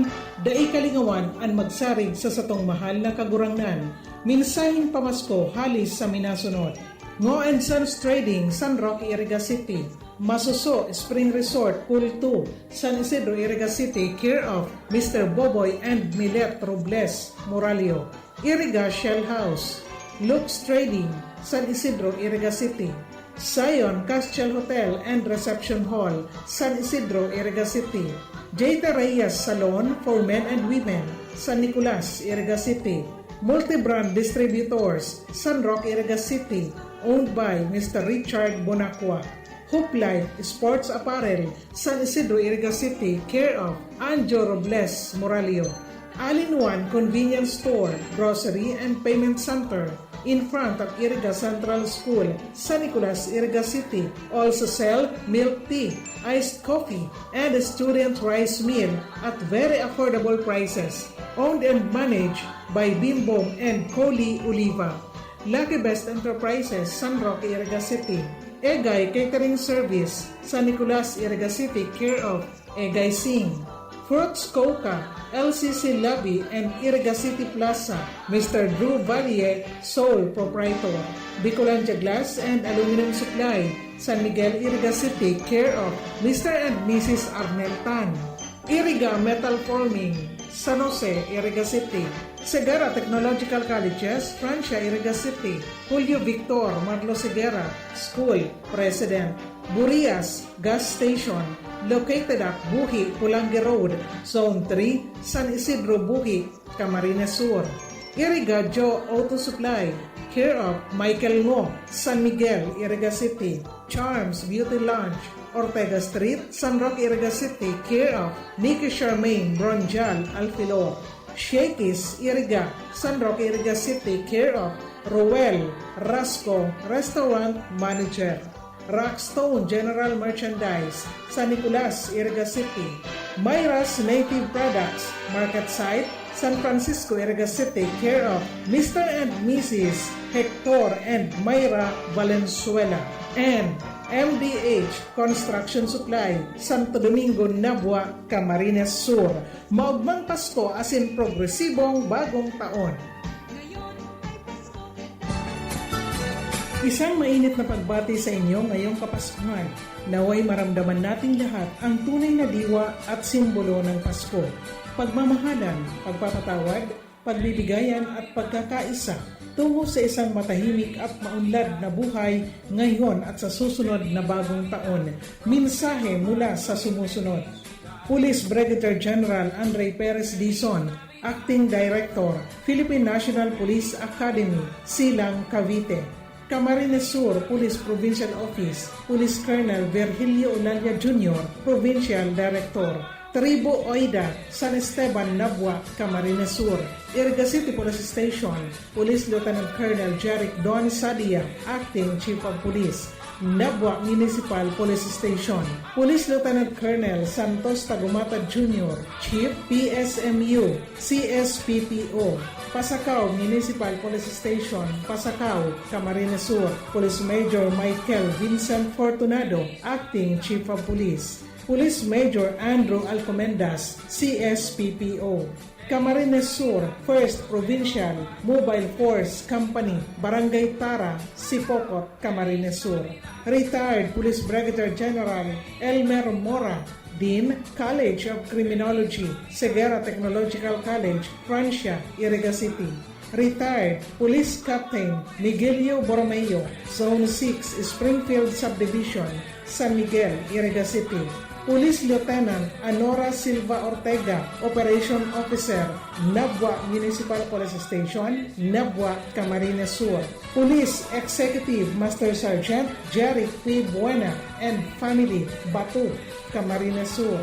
dai kalingawan ang magsarig sa satong mahal na kagurangnan. Minsahing pamasko halis sa minasunod. Ngo and Sons Trading, San Roque, Iriga City. Masuso Spring Resort, Pool 2, San Isidro, Iriga City, care of Mr. Boboy and Milet Robles Moralio. Iriga Shell House. Lux Trading, San Isidro, Iriga City. Zion Castiel Hotel and Reception Hall, San Isidro, Iriga City. Jayta Reyes Salon for Men and Women, San Nicolas, Iriga City. Multi-brand distributors, San Roque, Iriga City, owned by Mr. Richard Bonacqua. Hoop Life Sports Apparel, San Isidro, Iriga City, care of Anjo Robles Moralio. All-in-one convenience store, grocery and payment center in front of Iriga Central School, San Nicolas, Iriga City. Also sell milk tea, iced coffee, and a student rice meal at very affordable prices. Owned and managed by Bimbong and Coli Oliva. Lucky Best Enterprises, San Roque, Iriga City. Egay Catering Service, San Nicolas, Iriga City, care of Egay Singh. Fruits Coca, LCC Lobby and Iriga City Plaza, Mr. Drew Valier, sole proprietor. Bicolandia Glass and Aluminum Supply, San Miguel, Iriga City, care of Mr. and Mrs. Arnel Tan. Iriga Metal Forming, San Jose, Iriga City. Segara Technological Colleges, Francia, Iriga City. Julio Victor Marlo Segura, School President. Burias Gas Station, located at Buhi, Pulangi Road, Zone 3, San Isidro, Buhi, Camarines Sur. Iriga Joe Auto Supply, care of Michael Ngo, San Miguel, Iriga City. Charms Beauty Lounge, Ortega Street, San Roque, Iriga City, care of Nicky Charmaine Bronjal Alfilor. Shakey's Iriga, San Roque, Iriga City, care of Roel Rasco, Restaurant Manager. Rockstone General Merchandise, San Nicolas, Iriga City. Myra's Native Products, Market Site, San Francisco, Iriga City, care of Mr. and Mrs. Hector and Myra Valenzuela. And MDH Construction Supply, Santo Domingo, Nabua, Camarines Sur. Maugmang Pasko asin progresibong bagong taon. Isang mainit na pagbati sa inyo ngayong Kapaskuhan. Naway maramdaman nating lahat ang tunay na diwa at simbolo ng Pasko. Pagmamahalan, pagpapatawad, pagbibigayan at pagkakaisa tungo sa isang matahimik at maunlad na buhay ngayon at sa susunod na bagong taon. Mensahe mula sa sumusunod. Police Brigadier General Andre Perez Dizon, Acting Director, Philippine National Police Academy, Silang, Cavite. Camarines Sur Police Provincial Office, Police Colonel Virgilio Olalia Jr., Provincial Director. Tribo Oida, San Esteban, Nabua, Camarines Sur. Iriga City Police Station, Police Lieutenant Colonel Jeric Don Sadia, Acting Chief of Police. Nabua Municipal Police Station, Police Lieutenant Colonel Santos Tagumata Jr., Chief PSMU, CSPPO. Pasacao Municipal Police Station, Pasacao, Camarines Sur. Police Major Michael Vincent Fortunado, Acting Chief of Police. Police Major Andrew Alcomendas, CSPPO. Camarines Sur, 1st Provincial Mobile Force Company, Barangay Tara, Sipocot, Camarines Sur. Retired Police Brigadier General Elmer Mora, Dean, College of Criminology, Segura Technological College, Francia, Iriga City. Retired Police Captain Miguelio Borromeo, Zone 6, Springfield Subdivision, San Miguel, Iriga City. Police Lieutenant Anora Silva Ortega, Operation Officer, Nabwa Municipal Police Station, Nabwa, Camarines Sur. Police Executive Master Sergeant Jerry P. Buena and family, Batu, Camarines Sur.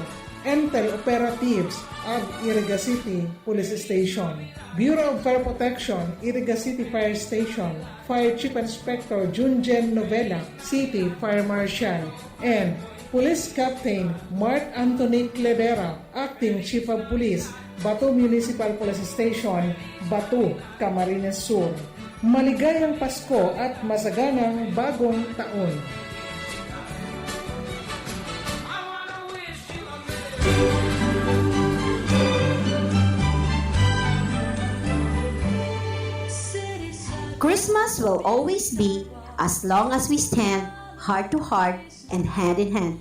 Entel Operatives of Iriga City Police Station. Bureau of Fire Protection, Iriga City Fire Station. Fire Chief Inspector Junjen Novella, City Fire Marshal. And Police Captain Mark Anthony Cledera, Acting Chief of Police, Batu Municipal Police Station, Batu, Camarines Sur. Maligayang Pasko at masaganang bagong taon. Christmas will always be as long as we stand heart to heart and hand in hand.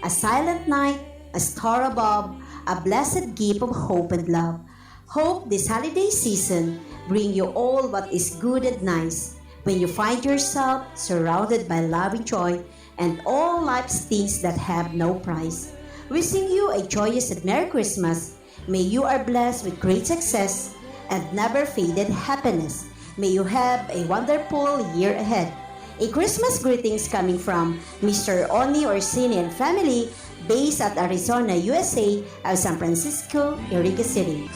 A silent night, a star above, a blessed gift of hope and love. Hope this holiday season bring you all what is good and nice. When you find yourself surrounded by love and joy and all life's things that have no price. Wishing you a joyous and Merry Christmas. May you are blessed with great success and never faded happiness. May you have a wonderful year ahead. A Christmas greetings coming from Mr. Oni Orsini and family based at Arizona, USA of San Francisco, Iriga City.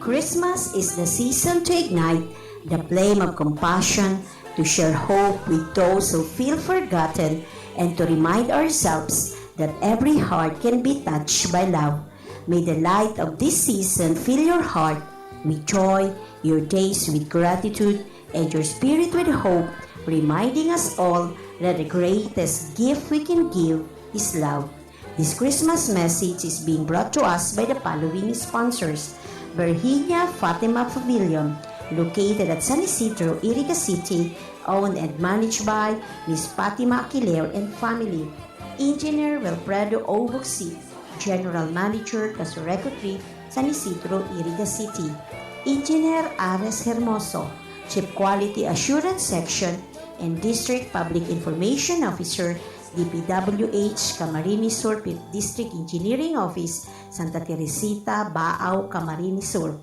Christmas is the season to ignite the flame of compassion, to share hope with those who feel forgotten, and to remind ourselves that every heart can be touched by love. May the light of this season fill your heart with joy, your days with gratitude, and your spirit with hope, reminding us all that the greatest gift we can give is love. This Christmas message is being brought to us by the following sponsors: Virginia Fatima Pavilion, located at San Isidro, Iriga City, owned and managed by Ms. Fatima Aquiler and family. Engineer Wilfredo O. Buxi, General Manager, Casureco Trip, San Isidro, Iriga City. Engineer Ares Hermoso, Chief Quality Assurance Section and District Public Information Officer, DPWH, Camarines Sur, 5th District Engineering Office, Santa Teresita, Baao, Camarines Sur.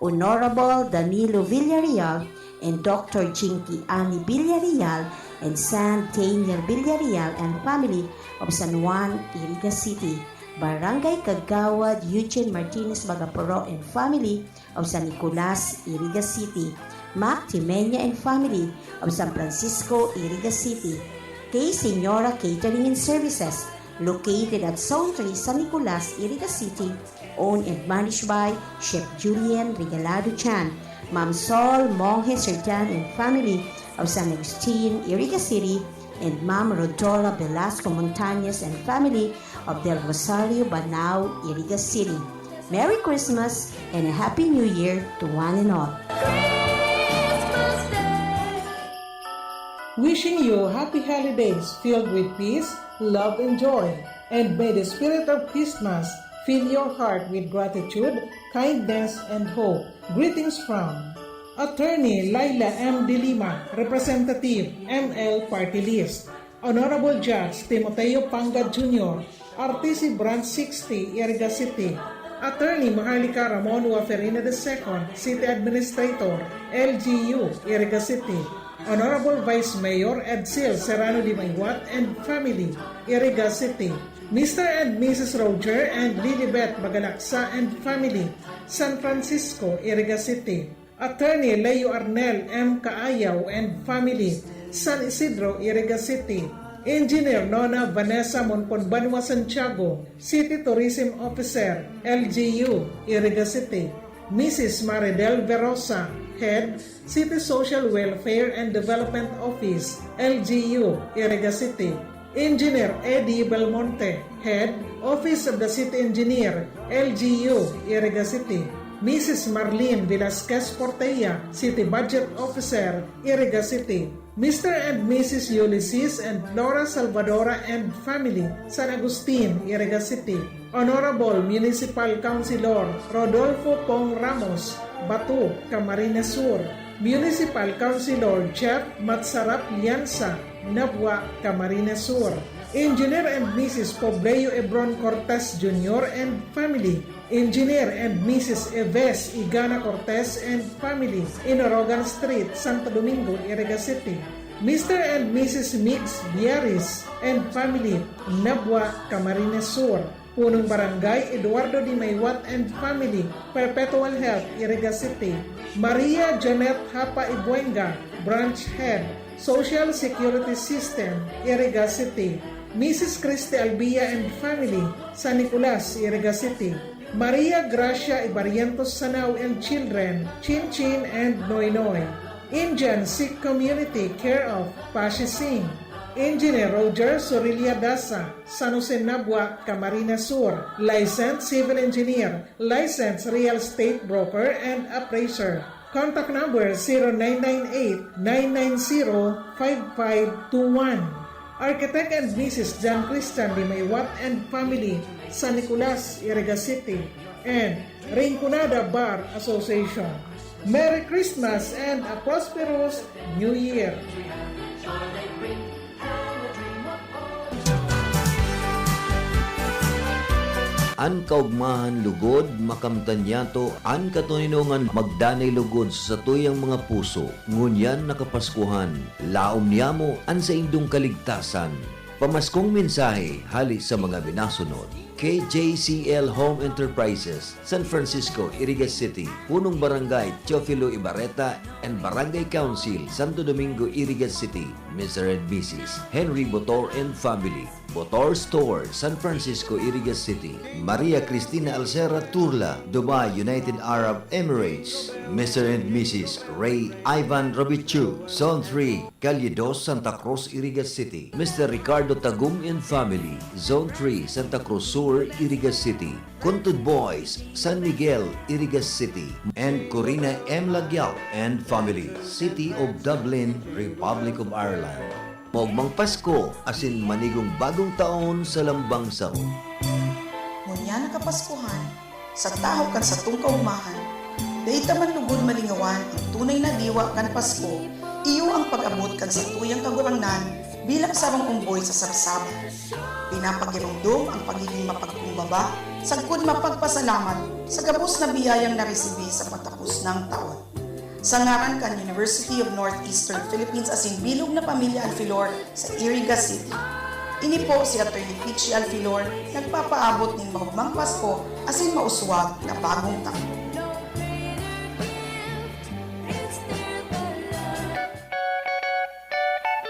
Honorable Danilo Villarreal and Dr. Jinky Ani Villarreal and San Daniel Villarreal and family of San Juan, Iriga City. Barangay Kagawad Eugene Martinez Bagaporo and family of San Nicolas, Iriga City. Mac Timenya and family of San Francisco, Iriga City. Kay Senora Catering and Services, located at Zone 3, San Nicolas, Iriga City, owned and managed by Chef Julian Regalado Chan. Ma'am Sol Monge Sertan and family of San Agustin, Iriga City, and Ma'am Rodora Velasco Montañez and family of Del Rosario, Banao, Iriga City. Merry Christmas and a Happy New Year to one and all. Wishing you happy holidays filled with peace, love, and joy. And may the spirit of Christmas fill your heart with gratitude, kindness, and hope. Greetings from Attorney Laila M. De Lima, Representative ML Party List. Honorable Judge Timoteo Pangad Jr., RTC Branch 60, Iriga City. Attorney Maharlika Ramon Waferina II, City Administrator, LGU, Iriga City. Honorable Vice Mayor Edsel Serrano de Maywat and family, Iriga City. Mr. and Mrs. Roger and Lilibet Magalaksa and family, San Francisco, Iriga City. Attorney Leo Arnel M. Kaayaw and family, San Isidro, Iriga City. Engineer Nona Vanessa Monconbanua Santiago, City Tourism Officer, LGU, Iriga City. Mrs. Maridel Verosa, Head, City Social Welfare and Development Office, LGU, Iriga City. Engineer Eddie Belmonte, Head, Office of the City Engineer, LGU, Iriga City. Mrs. Marlene Velasquez Portella, City Budget Officer, Iriga City. Mr. and Mrs. Ulysses and Flora Salvadora and family, San Agustin, Iriga City. Honorable Municipal Councilor Rodolfo Pong Ramos, Batu, Camarines Sur. Municipal Councilor Jeff Matsarap Lianza, Nabwa, Camarines Sur. Engineer and Mrs. Pobleo Ebron Cortez Jr. and family. Engineer and Mrs. Eves Igana Cortez and family, Inorogan Street, Santo Domingo, Iriga City. Mr. and Mrs. Mix Biaris and family, Nabwa, Camarines Sur. Punong Barangay Eduardo Di Maywat and family, Perpetual Health, Iriga City. Maria Janet Hapa Ibuenga, Branch Head, Social Security System, Iriga City. Mrs. Christy Albia and family, San Nicolas, Iriga City. Maria Gracia Ibarientos Sanao and children, Chin Chin and Noy Noy. Indian Sikh Community care of Pashi Singh. Engineer Roger Sorilia Dasa, San Jose Nabwa, Camarines Sur. Licensed Civil Engineer, Licensed Real Estate Broker and Appraiser. Contact number 0998-990-5521. Architect and Mrs. John Christian Di Maywat and family, San Nicolas, Iriga City, and Rinconada Bar Association. Merry Christmas and a prosperous New Year! An kaugmahan lugod, makamtanyato, an katuninungan magdanay lugod sa tuyang mga puso. Ngunyan nakapaskuhan, laom niyamo an sa indong kaligtasan. Pamaskong mensahe, hali sa mga binasunod. KJCL Home Enterprises, San Francisco, Iriga City, Punong Barangay, Teofilo Ibarreta, and Barangay Council, Santo Domingo, Iriga City, Mr. and Mrs. Henry Botor and family, Botor Store, San Francisco, Iriga City, Maria Cristina Alcera Turla, Dubai, United Arab Emirates, Mr. and Mrs. Ray Ivan Robichu, Zone 3, Calle 2, Santa Cruz, Iriga City, Mr. Ricardo Tagum and family, Zone 3, Santa Cruz Sur, Iriga City, Kuntud Boys, San Miguel, Iriga City, and Corina M. Lagyao and family, City of Dublin, Republic of Ireland. Mogmang Pasko, asin manigong bagong taon sa lambang sao. Ngunya nakapaskuhan, sa taho kan sa tung kaugmahan, dayta man lugod malingawan ang tunay na diwa kan Pasko, iyo ang pag-abot kan sa tuyang kagurangnan bilang sarong umboy sa sabsaban. Pinapagirumdum ang pagiging mapagkumbaba, sagkod mapagpasalamat sa gabos na biyayang naresibi sa patapos ng taon. Sa ngaran kan University of Northeastern Philippines asin bilog na pamilya Alfilor sa Iriga City. Ini po si Attorney Pichi Alfilor nagpapaabot ng mahugmang Pasko asin mauswag na bagong taon.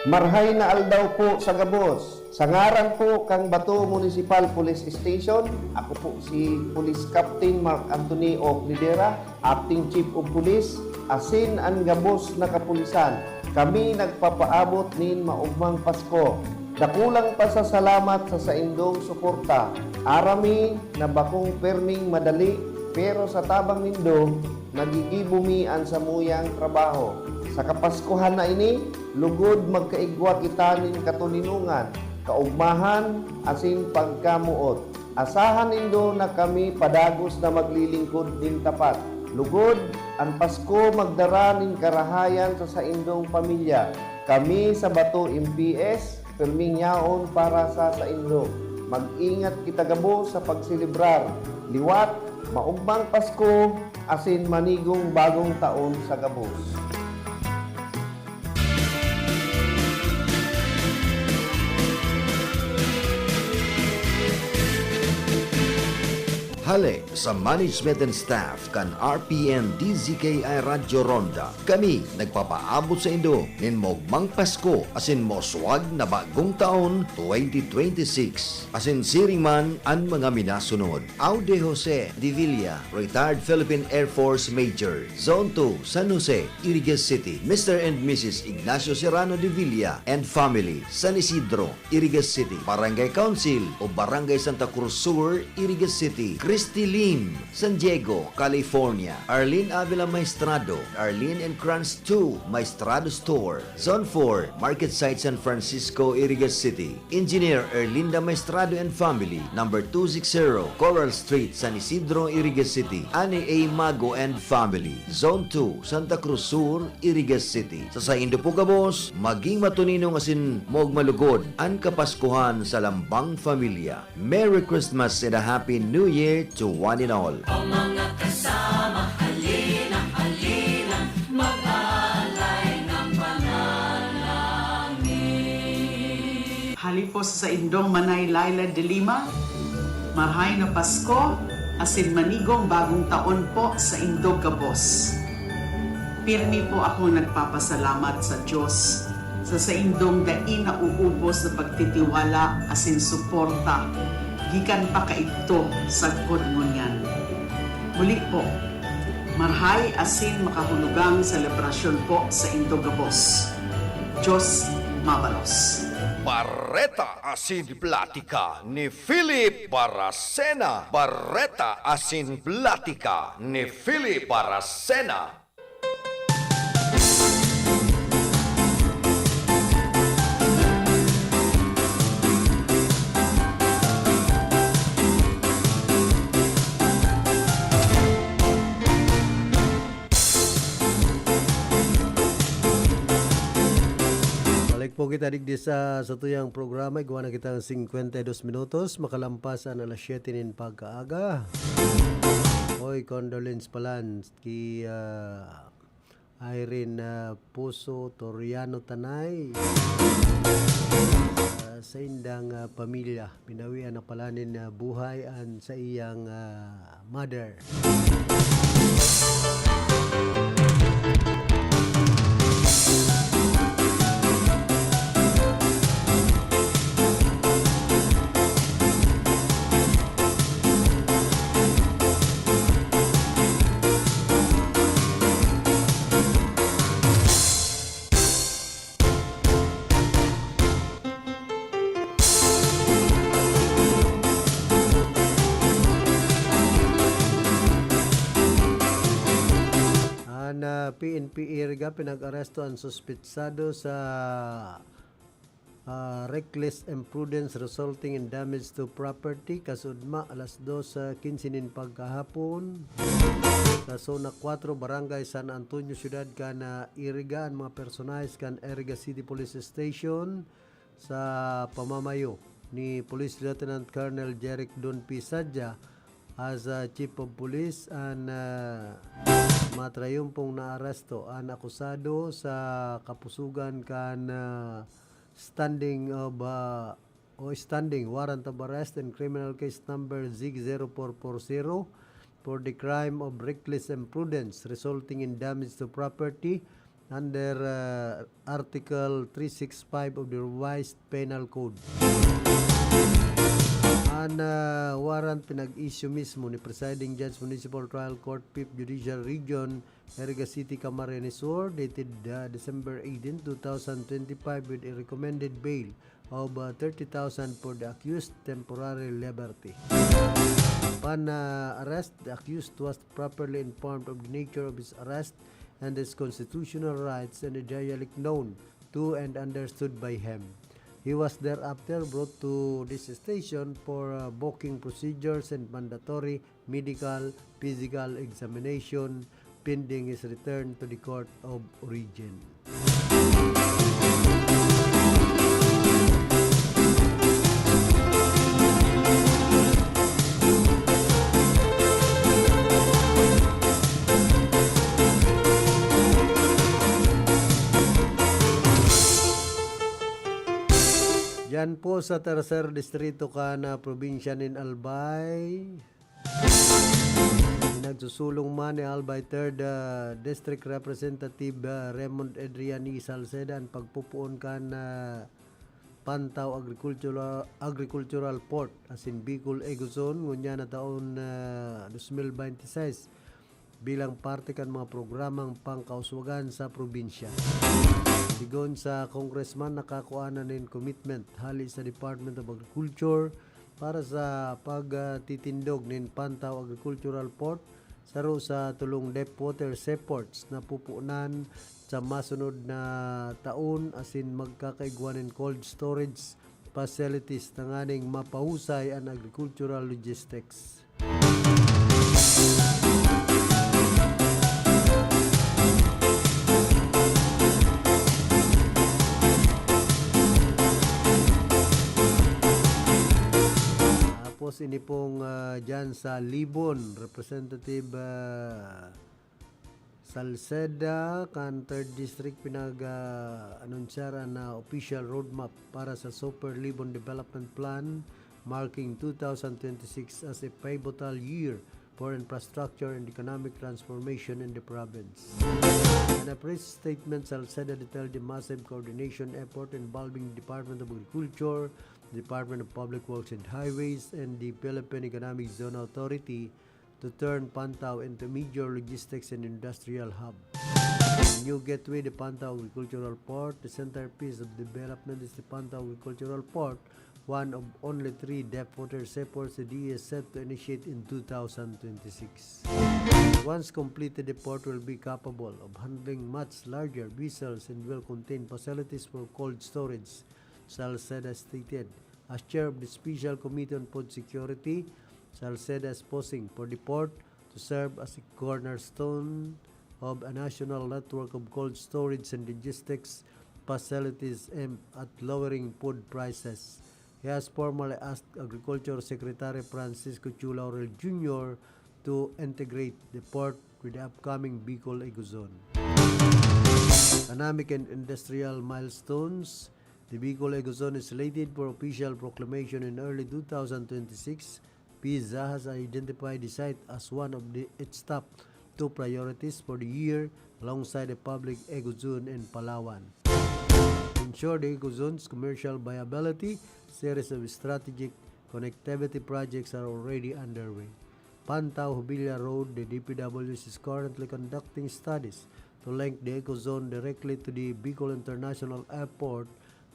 Marhay na aldaw po sa gabos. Sa ngaran po kang Bato Municipal Police Station, ako po si Police Captain Mark Anthony Oclidera, Acting Chief of Police, asin ang gabos na kapulisan. Kami nagpapaabot nin maugmang Pasko. Dakulang pasasalamat sa saindong suporta. Arami na bakong perming madali, pero sa tabang nindo, nagigibumian sa muyang trabaho. Sa kapaskuhan na ini, lugod magkaigwa kita nin katuninungan, kaugmahan, asin pagkamuot. Asahan nindo na kami padagos na maglilingkod din tapat. Lugod, ang Pasko magdara nin karahayan sa saindong pamilya. Kami sa Bato MPS, perming yaon para sa saindo. Mag-ingat kita gabo sa pagsilibrar. Liwat, maugmang Pasko, asin manigong bagong taon sa gabos. Hale sa management and staff kan RPN DZKI Radyo Ronda. Kami nagpapaabot sa indo nin mogmang Pasko asin moswag na bagong taon 2026. Asin siring man ang mga minasunod. Aude Jose de Villa, retired Philippine Air Force Major, Zone 2, San Jose, Iriga City. Mr. and Mrs. Ignacio Serrano de Villa and family, San Isidro, Iriga City. Barangay Council o Barangay Santa Cruz Sur, Iriga City. Christy Lim, San Diego, California. Arlene Avila Maestrado, Arlene and Kranz 2, Maestrado Store. Zone 4, Market Site San Francisco, Irigas City. Engineer Erlinda Maestrado and Family, number 260, Coral Street, San Isidro, Irigas City. Ani A. Mago and Family. Zone 2, Santa Cruz Sur, Irigas City. Sa Indo po kabos, maging matuninong asin mog malugod ang Kapaskuhan sa Lambang Familia. Merry Christmas and a Happy New Year to one and all. O mga kasama, halina, halina, mag-alay ng panalangin. Hali po sa Indong Manay Laila de Lima, marhay na Pasko, asin manigong bagong taon po sa Indog Gabos. Pirmi po ako nagpapasalamat sa Diyos sa Indong dain na uubos na pagtitiwala asin suporta gikan pa kaito sa God ngunyan. Muli po, marhay asin makahulugang selebrasyon po sa Indog Gabos. Diyos mabalos. Barreta asin Platica ni Philip Baracena. Barreta asin Platica ni Philip Baracena. Po kita digdi sa tuyang programa, gawa na kita ng 52 minutos, makalampasan alas 7 nin pagkaaga. Hoy, condolence palan ki Irene Puso Toriano Tanay sa indang pamilya. Binawian na palanin buhay an sa iyang mother. PNP Iriga pinag-aresto ang suspitsado sa reckless imprudence resulting in damage to property kasudma alas 2:15 nin pagkahapon sa zona 4 barangay San Antonio Ciudad kana Iriga ang mga personalis kan Iriga City Police Station sa pamamayo ni Police Lieutenant Colonel Jeric Don P. Sadja as Chief of Police and matrayumpong naaresto ang akusado sa kapusugan kan standing warrant of arrest and criminal case number ZIG-0440 for the crime of reckless imprudence resulting in damage to property under Article 365 of the Revised Penal Code. Ang warrant pinag-issue mismo ni Presiding Judge Municipal Trial Court 5th Judicial Region, Iriga City, Camarines Sur, dated December 18, 2025 with a recommended bail of 30,000 for the accused temporary liberty. Upon arrest, the accused was properly informed of the nature of his arrest and his constitutional rights and the dialect known to and understood by him. He was thereafter brought to this station for booking procedures and mandatory medical, physical examination pending his return to the court of origin. Yan po sa tercer distrito kana probinsya nin Albay. Nagsusulong man ni Albay 3rd District Representative Raymond Adriani Salceda ang pagpupuon kan Pantaw Agricultural Port asin Bicol Egozon ngunya na taon 2026 bilang parte kan mga programang pangkauswagan sa probinsya. Sigon sa congressman nakakuha na nin commitment hali sa Department of Agriculture para sa pagtitindog nin Pantaw Agricultural Port saro sa tulong Deepwater Seaports na pupunan sa masunod na taon asin magkakaigwanin cold storage facilities na nganing mapahusay ang agricultural logistics. Tapos ini pong dyan sa Libon, Representative Salceda kan 3rd District pinag-anunsyara na official roadmap para sa Super Libon Development Plan marking 2026 as a pivotal year for infrastructure and economic transformation in the province. In a press statement, Salceda detailed the massive coordination effort involving the Department of Agriculture, the Department of Public Works and Highways, and the Philippine Economic Zone Authority to turn Pantaw into a major logistics and industrial hub. The new gateway, the Pantaw Agricultural Port, the centerpiece of development is the Pantaw Agricultural Port, one of only 3 deepwater seaports the DE is set to initiate in 2026. Once completed, the port will be capable of handling much larger vessels and will contain facilities for cold storage, Salceda stated. As chair of the Special Committee on Food Security, Salceda is posing for the port to serve as a cornerstone of a national network of cold storage and logistics facilities aimed at lowering food prices. He has formally asked Agriculture Secretary Francisco Chu Laurel Jr. to integrate the port with the upcoming Bicol Ecozone. Economic and industrial milestones. The Bicol Ecozone is slated for official proclamation in early 2026. PIZA has identified the site as one of its top 2 priorities for the year alongside the public ecozone in Palawan. To ensure the ecozone's commercial viability, a series of strategic connectivity projects are already underway. Pantaw-Hubilla Road, the DPWs is currently conducting studies to link the ecozone directly to the Bicol International Airport.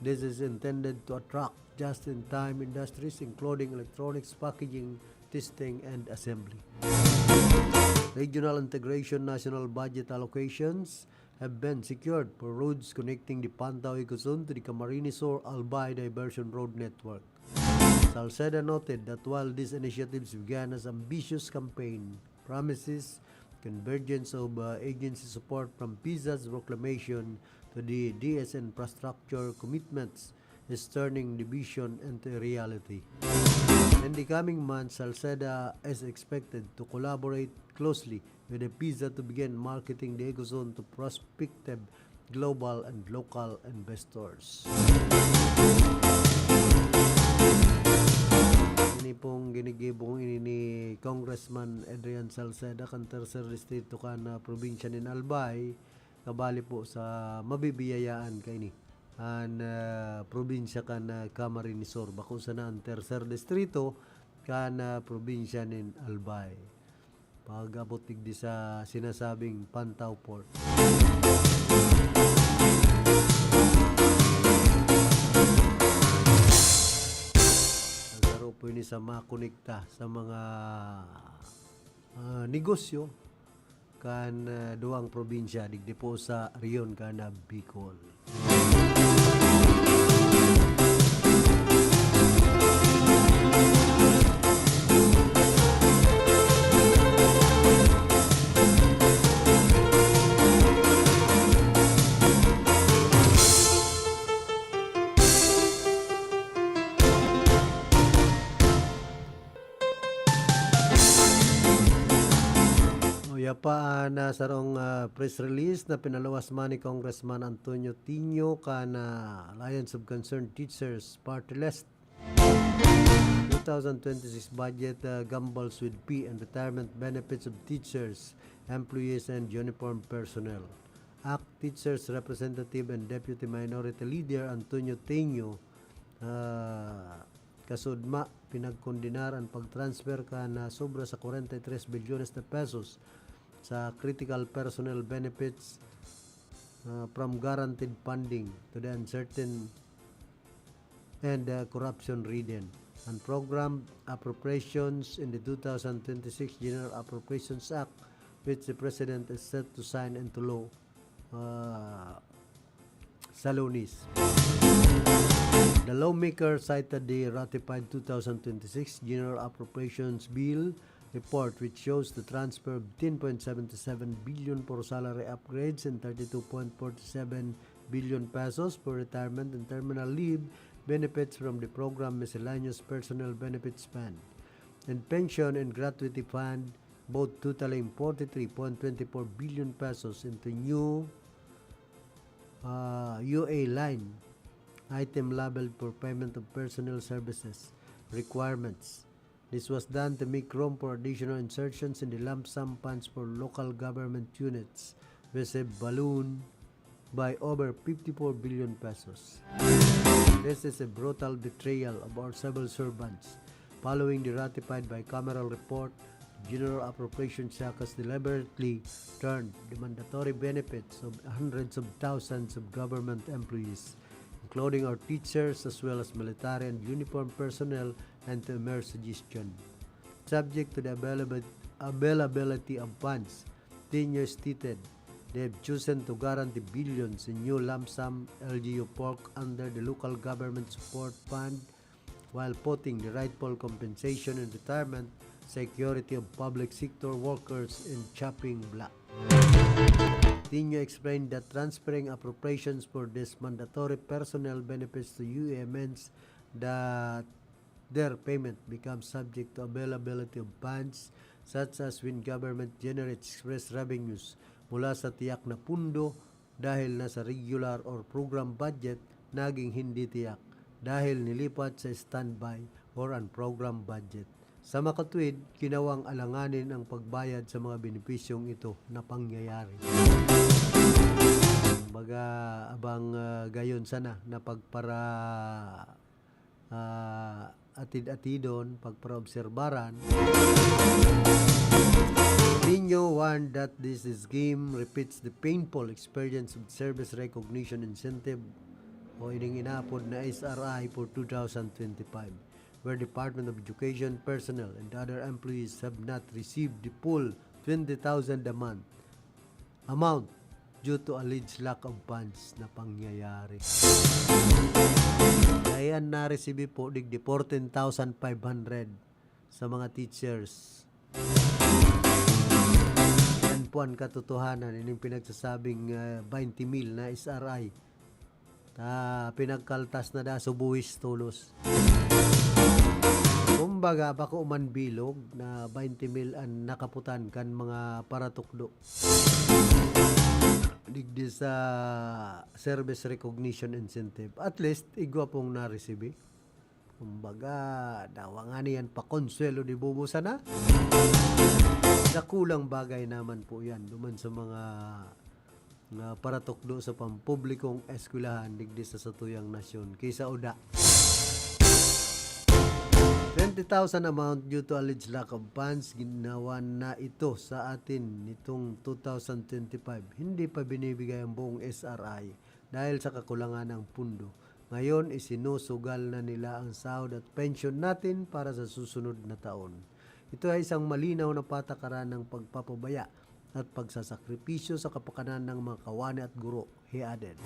This is intended to attract just-in-time industries including electronics, packaging, testing, and assembly. Regional integration national budget allocations have been secured for roads connecting the Pantaw Ecozone to the Camarines Albay Diversion Road Network. Salceda noted that while these initiatives began as ambitious campaign promises, convergence of agency support from PIZA's proclamation to the DS infrastructure commitments is turning the vision into reality. In the coming months, Salceda is expected to collaborate closely with the PIZA to begin marketing the ecozone to prospective global and local investors. Ini pong ginigibong ini ni Congressman Adrian Salceda kan tercer distrito kan probinsya ng Albay, kabali po sa mabibiyayaan kay ni an probinsya kan Camarines Sur bako sa na ang tercer distrito kan probinsya ng Albay. Pag-abot di sa sinasabing Pantaw Port. Nagkaroon po ini sa makonekta sa mga negosyo kan duang probinsya digdi po sa riyon kan Bicol. Pa na sarong press release na pinalawas man ni Congressman Antonio Tino kan Alliance of Concerned Teachers Party List 2026 budget gambles with P and retirement benefits of teachers, employees, and uniformed personnel. ACT Teachers Representative and Deputy Minority Leader Antonio Tino kasudma pinagkondinar ang pagtransfer na sobra sa 43 bilyones na pesos sa critical personnel benefits from guaranteed funding to the uncertain and corruption ridden. and programmed appropriations in the 2026 General Appropriations Act, which the President is set to sign into law sa Lunes. The lawmaker cited the ratified 2026 General Appropriations Bill report, which shows the transfer of 10.77 billion for salary upgrades and 32.47 billion pesos for retirement and terminal leave benefits from the program Miscellaneous Personal Benefits Fund and Pension and Gratuity Fund, both totaling 43.24 billion pesos into new UA line item labeled for payment of personnel services requirements. This was done to make room for additional insertions in the lump sum funds for local government units, with a balloon by over 54 billion pesos. This is a brutal betrayal of our civil servants. Following the ratified bicameral report, General Appropriations Act has deliberately turned the mandatory benefits of hundreds of thousands of government employees, including our teachers as well as military and uniformed personnel, into mere suggestion. Subject to the availability of funds, Tenyo stated they have chosen to guarantee billions in new lump sum LGU pork under the Local Government Support Fund, while putting the rightful compensation and retirement security of public sector workers in chopping block. Tenyo explained that transferring appropriations for these mandatory personnel benefits to UA means that their payment becomes subject to availability of funds, such as when government generates express revenues mula sa tiyak na pundo dahil nasa regular or program budget, naging hindi tiyak dahil nilipat sa standby or unprogrammed budget. Sa makatwid, ginawang alanganin ang pagbayad sa mga benepisyong ito na pangyayari. Baga abang gayon sana na pagpara atid-atidon, pagpara-obserbaran. Tenyo warned that this scheme repeats the painful experience of service recognition incentive o ining inapod na SRI for 2025, where Department of Education personnel and other employees have not received the full 20,000 a month amount due to alleged lack of funds na pangyayari. Ayan na-receive po digdi 14,500 sa mga teachers. Yan po ang katotohanan, ining pinagsasabing 20,000 na SRI. Pinagkaltas na da subuhis tulos. Kumbaga bako man bilog na 20,000 ang nakaputan kan mga paratukdo digdi sa service recognition incentive. At least igwa pong na-receive. Kumbaga dawangani yan pa konsuelo di bubusa na. Nakulang bagay naman po yan duman sa mga paratukdo sa pampublikong eskwelahan digdi sa satuyang nasyon kaysa uda. 20,000 amount due to alleged lack of funds, ginawa na ito sa atin nitong 2025. Hindi pa binibigay ang buong SRI dahil sa kakulangan ng pundo. Ngayon, isinusugal na nila ang sahod at pension natin para sa susunod na taon. Ito ay isang malinaw na patakaran ng pagpapabaya at pagsasakripisyo sa kapakanan ng mga kawani at guro, he added.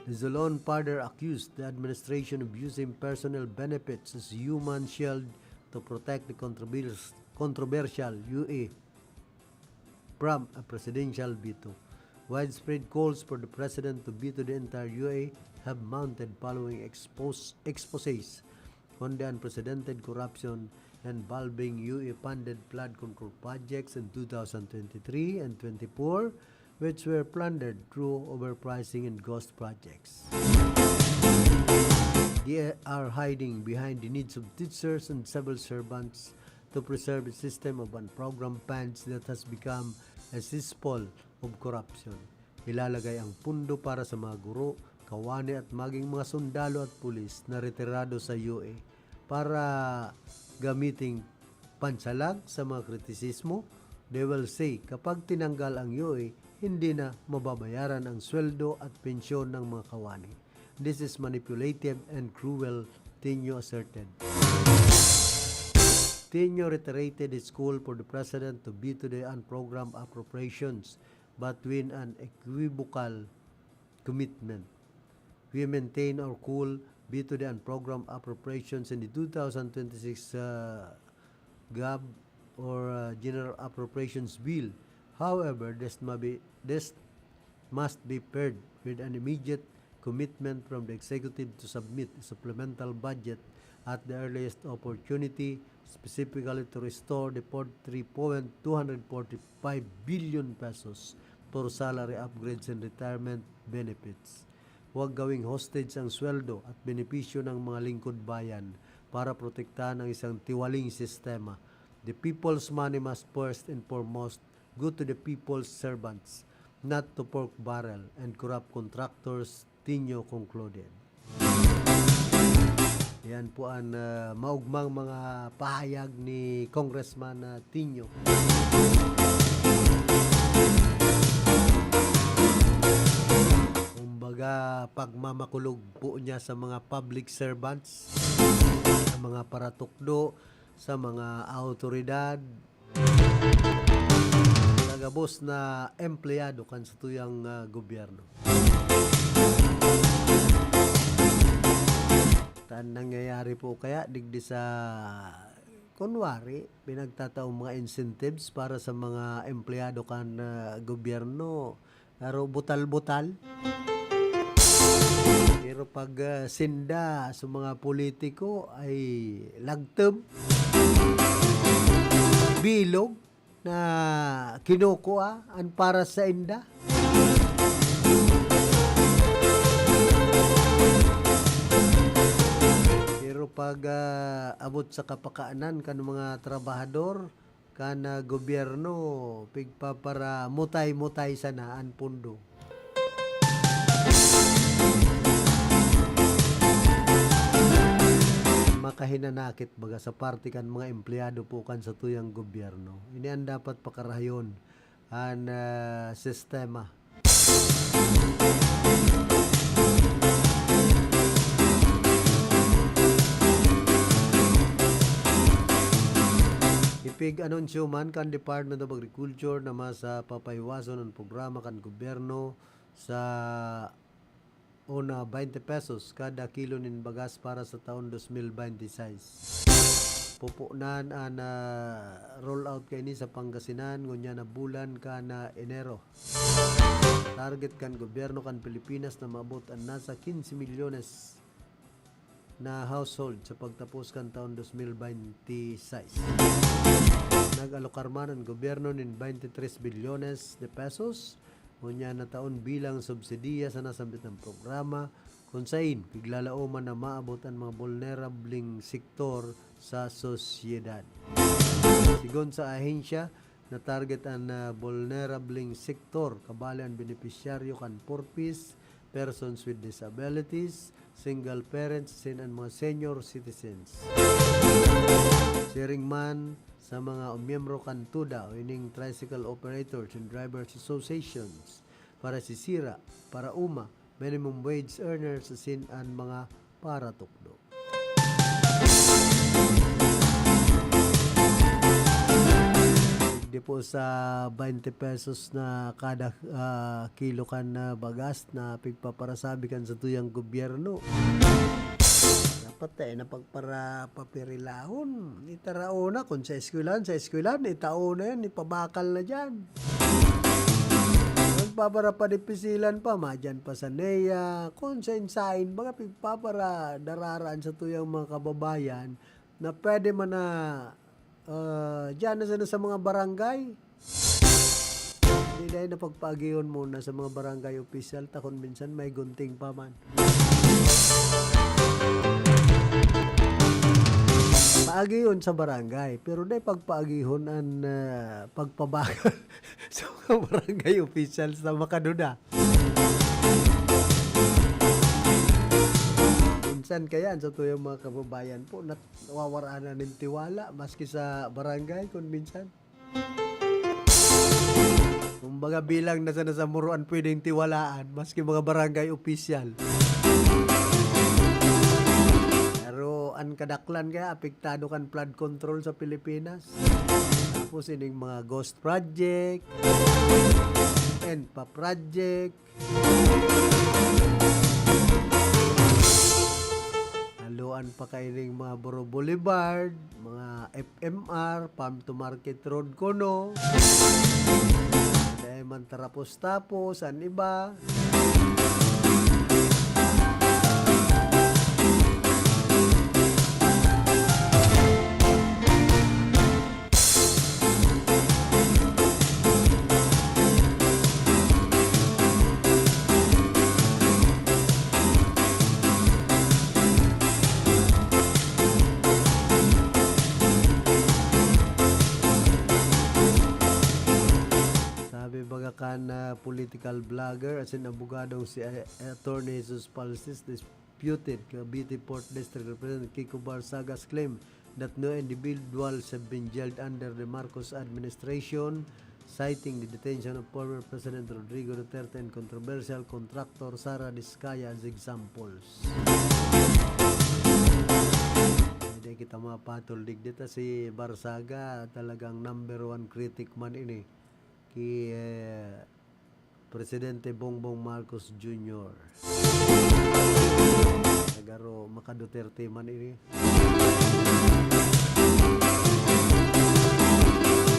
The Zulon further accused the administration of using personnel benefits as human shield to protect the controversial UA from a presidential veto. Widespread calls for the president to veto the entire UA have mounted following exposés on the unprecedented corruption involving UA-funded flood control projects in 2023 and 2024, which were plundered through overpricing and ghost projects. They are hiding behind the needs of teachers and civil servants to preserve a system of unprogrammed funds that has become a cesspool of corruption. Ilalagay ang pundo para sa mga guro, kawani at maging mga sundalo at pulis na retirado sa UA para gamiting pansalag sa mga kritisismo. They will say kapag tinanggal ang UA, hindi na mababayaran ang sweldo at pensyon ng mga kawani. This is manipulative and cruel Tino asserted. Tino reiterated his call for the president to veto the unprogrammed appropriations but with an equivocal commitment. We maintain our call veto the unprogrammed appropriations in the 2026 GAB or General Appropriations Bill. However, this must be paired with an immediate commitment from the executive to submit a supplemental budget at the earliest opportunity, specifically to restore the 245 billion pesos for salary upgrades and retirement benefits. Huwag gawing hostage ang sweldo at benepisyo ng mga lingkod bayan para protektahan ang isang tiwaling sistema. The people's money must first and foremost go to the people's servants, not to pork barrel and corrupt contractors, Tino concluded. Yan po ang maugmang mga pahayag ni Congressman Tino. Kumbaga, pagmamakulog po niya sa mga public servants, sa mga paratukdo, sa mga autoridad, tagabos na empleyado kan sa tuyang gobyerno. Tan nangyayari po kaya digdi sa kunwari pinagtataong mga incentives para sa mga empleyado kan gobyerno, pero butal-butal. Pero pag sinda sa mga politiko ay lagtem, bilog na kinukuha ang para sa inda. Pero pag abot sa kapakaanan kan mga trabahador kan gobyerno pigpa para mutay-mutay sana ang pundo. Makahinanakit baga sa parte kan mga empleyado po kan sa tuyang gobyerno. Ini ang dapat pakarayon ang sistema. Ipig anunsyo man kan Department of Agriculture na mas papaywason ang programa kan gobyerno sa una 20 pesos kada kilo nin bagas para sa taon 2026. Pupunan ang rollout kay ni sa Pangasinan ngunya na bulan ka na Enero. Target kan gobyerno kan Pilipinas na maabot ang nasa 15 milyones na household sa pagtapos kan taon 2026. Nag-alokar man ang gobyerno nin 23 bilyones de pesos ngunya na taon bilang subsidiya sa nasambit ng programa kung sain piglalao man na maabot ang mga vulnerabling sektor sa sosyedad. Sigon sa ahensya na target ang vulnerabling sektor kabali ang benepisyaryo kan purpose, persons with disabilities, single parents, and mga senior citizens. Sharing man sa mga miyembro kan TUDA o ining Tricycle Operators and Drivers Associations, para sisira, para uma, minimum wage earners asin ang mga paratukdo. Di po sa 20 pesos na kada kilo kan na bagas na pigpaparasabi kan sa tuyang gobyerno. Dapat na pagpara papirilahon. Itarao na kung sa eskwelahan, itao na yan, ipabakal na dyan. Pagpapara pa dipisilan pa, madyan pa sa NEA, kung sa insain, baga pagpapara dararaan sa tuyang mga kababayan na pwede man na dyan na sana sa mga barangay. Hindi dahil na pagpagiyon muna sa mga barangay official, takon minsan may gunting pa man. Paagihon sa barangay, pero dahil pagpaagihon ang pagpabakal sa mga barangay officials na makaduda. Minsan kaya sa tuyong mga kababayan po nawawaraan na ng tiwala maski sa barangay kung minsan. Kumbaga bilang nasa muruan pwedeng tiwalaan maski mga barangay official. Pero ang kadaklan kaya apektado kan flood control sa Pilipinas. Tapos ining mga ghost project, ENPA project, haluan pa kaining mga Boro Boulevard, mga FMR, Farm to Market Road kuno. Dahil man tarapos-tapos, an iba. Na political vlogger as in abogadong si Attorney Jesus Palsis disputed Cavite Port District Representative Kiko Barsagas claim that no individuals have been jailed under the Marcos administration, citing the detention of former President Rodrigo Duterte and controversial contractor Sara Diskaya as examples. Hindi kita mapatol digdita si Barsaga, talagang number 1 critic man ini kay Presidente Bongbong Marcos Jr. Nagaro maka-Duterte man ini.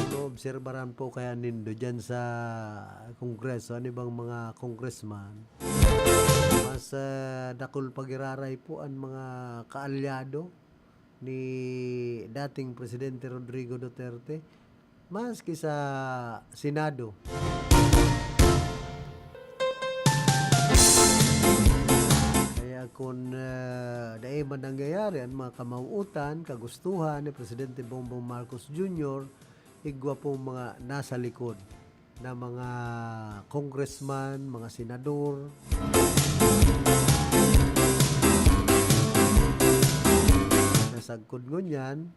So, obserbaran po kaya nindo dyan sa Kongreso, ano bang mga congressman, mas dakol pagiraray po ang mga kaalyado ni dating Presidente Rodrigo Duterte maski sa Senado. Kaya kung dahil man nangyayari ang mga kamauutan, kagustuhan ni Presidente Bongbong Marcos Jr., igwa po mga nasa likod na mga congressman, mga senador, nasagkod ngunyan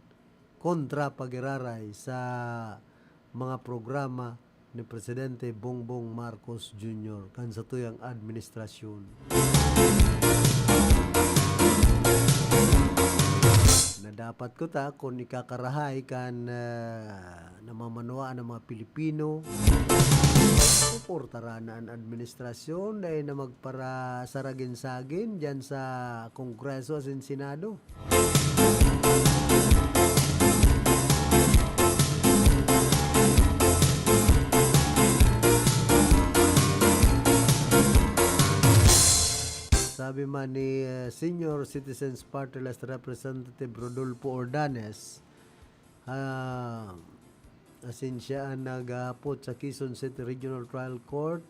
kontra pagiraray sa mga programa ni Presidente Bongbong Marcos Jr. kan sa tuyang administrasyon. Na dapat ko ta kung ikakarahay kan namamanuaan ng mga Pilipino, suportaran ang administrasyon dahil na magpara saragin-sagin dyan sa Kongreso at Senado. Sabi man ni Senior Citizens Party List Representative Rodolfo Ordanes, asin siya ang nagapot sa Quezon City Regional Trial Court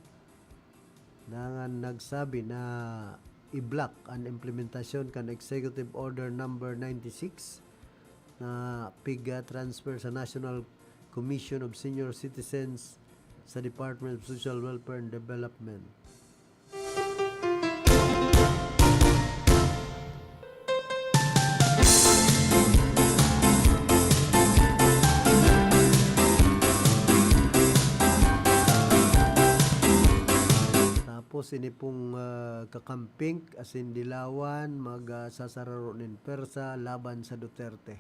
na nagsabi na i-block ang implementasyon kan Executive Order number 96 na PIGA transfer sa National Commission of Senior Citizens sa Department of Social Welfare and Development. Tapos ini pong kakamping asin dilawan magsasararo nin persa laban sa Duterte.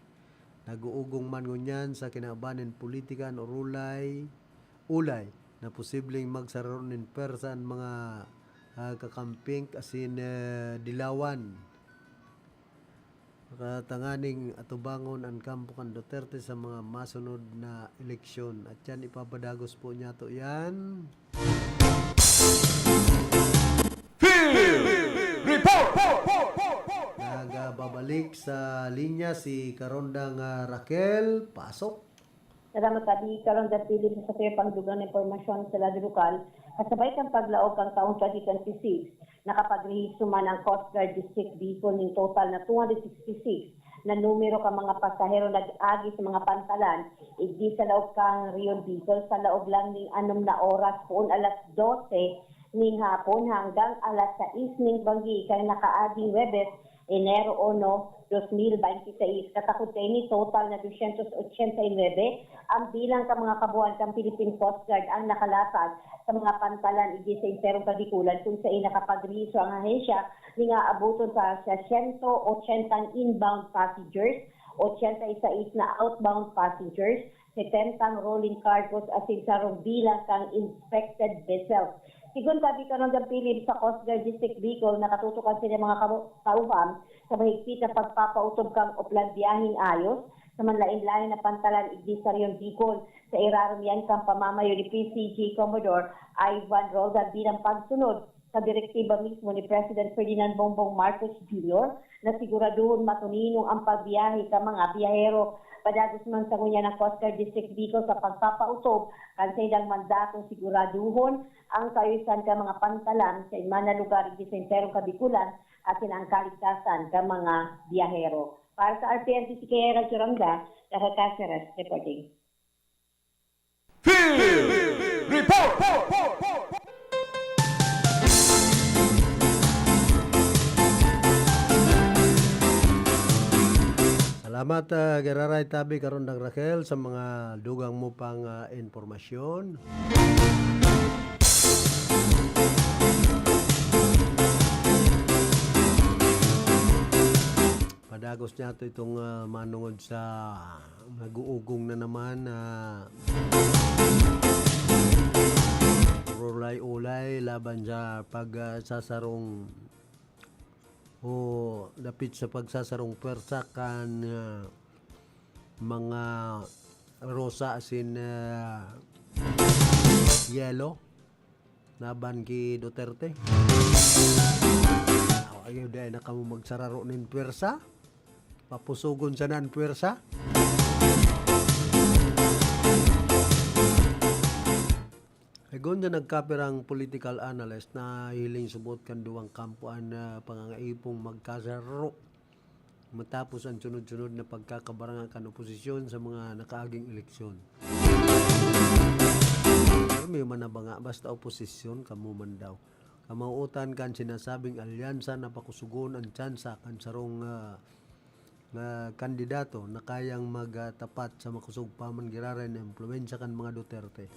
Naguugong man ngunyan sa kinabanin politikan o ulay na posibleng magsararo nin persa ang mga kakamping asin dilawan. Katanganing atubangon ang kampo kan Duterte sa mga masunod na eleksyon. At yan ipapadagos po niya to yan. Nagbabalik sa linya si Karondang Raquel. Pasok. Salamat tadi karon dapili sa sayo pangdugang impormasyon sa lado lokal at sabay kang paglaog kang taong 2026 nakapagrehistro man ang Coast Guard District vehicle ning total na 266 na numero ka mga pasahero nag-agi sa mga pantalan igdi sa laog kang Rio vehicle sa laog lang ning 6 na oras poon alas 12 ning hapon hanggang alas 6 ning banggi kay nakaaging Webes Enero 1, 2026. Katakot kay ni total na 289 ang bilang ka mga kabuan kang Philippine Coast Guard ang nakalatag sa mga pantalan igi sa interong kadikulan kung sa nakapagriso ang ahensya ni nga abuton sa 180 inbound passengers, 86 na outbound passengers, 70 rolling cargos asin sarong bilang kang inspected vessels. Sigun kabi karon ng Philippines sa Coast Guard District Bicol nakatutukan sila mga kauban sa mahigpit na pagpapautob kang oplan biyahing ayos sa manlain-lain na pantalan igdi sa Rion Bicol sa irarom yan kang pamamayo ni PCG Commodore Ivan Roldan bilang pagsunod sa direktiba mismo ni President Ferdinand Bongbong Marcos Jr. na siguraduhon matuninong ang pagbiyahe ka mga biyahero padagos man sa ngunya ng Coast Guard District Bicol sa pagpapautob kan sa ilang mandatong siguraduhon ang kayusan ka mga pantalan sa iman na lugar sa interong kabikulan at ang kaligtasan ka mga biyahero. Para sa RPN si Kera Churanga, Taha Cáceres reporting. Salamat Geraray Tabi karon ng Raquel sa mga dugang mo pang informasyon. Padagos niya ito itong manungod sa nag-uugong na naman na ulay laban sa pagsasarong o dapit sa pagsasarong pwersa kan mga rosa asin yelo laban ki Duterte. Ayaw dahil na kamo magsararo ng pwersa, papusugon sa nan pwersa. Egon na nagkapirang political analyst na hiling subot kan duwang kampuan na pangangaipong magkasaro matapos ang sunod-sunod na pagkakabarangan kan oposisyon sa mga nakaaging eleksyon. Pero may manabanga basta oposisyon kamo man daw. Kamauutan kan sinasabing alyansa na pakusugon ang tsansa kan sarong kandidato na kayang magtapat sa makusog paman giraray na impluwensya kan mga Duterte.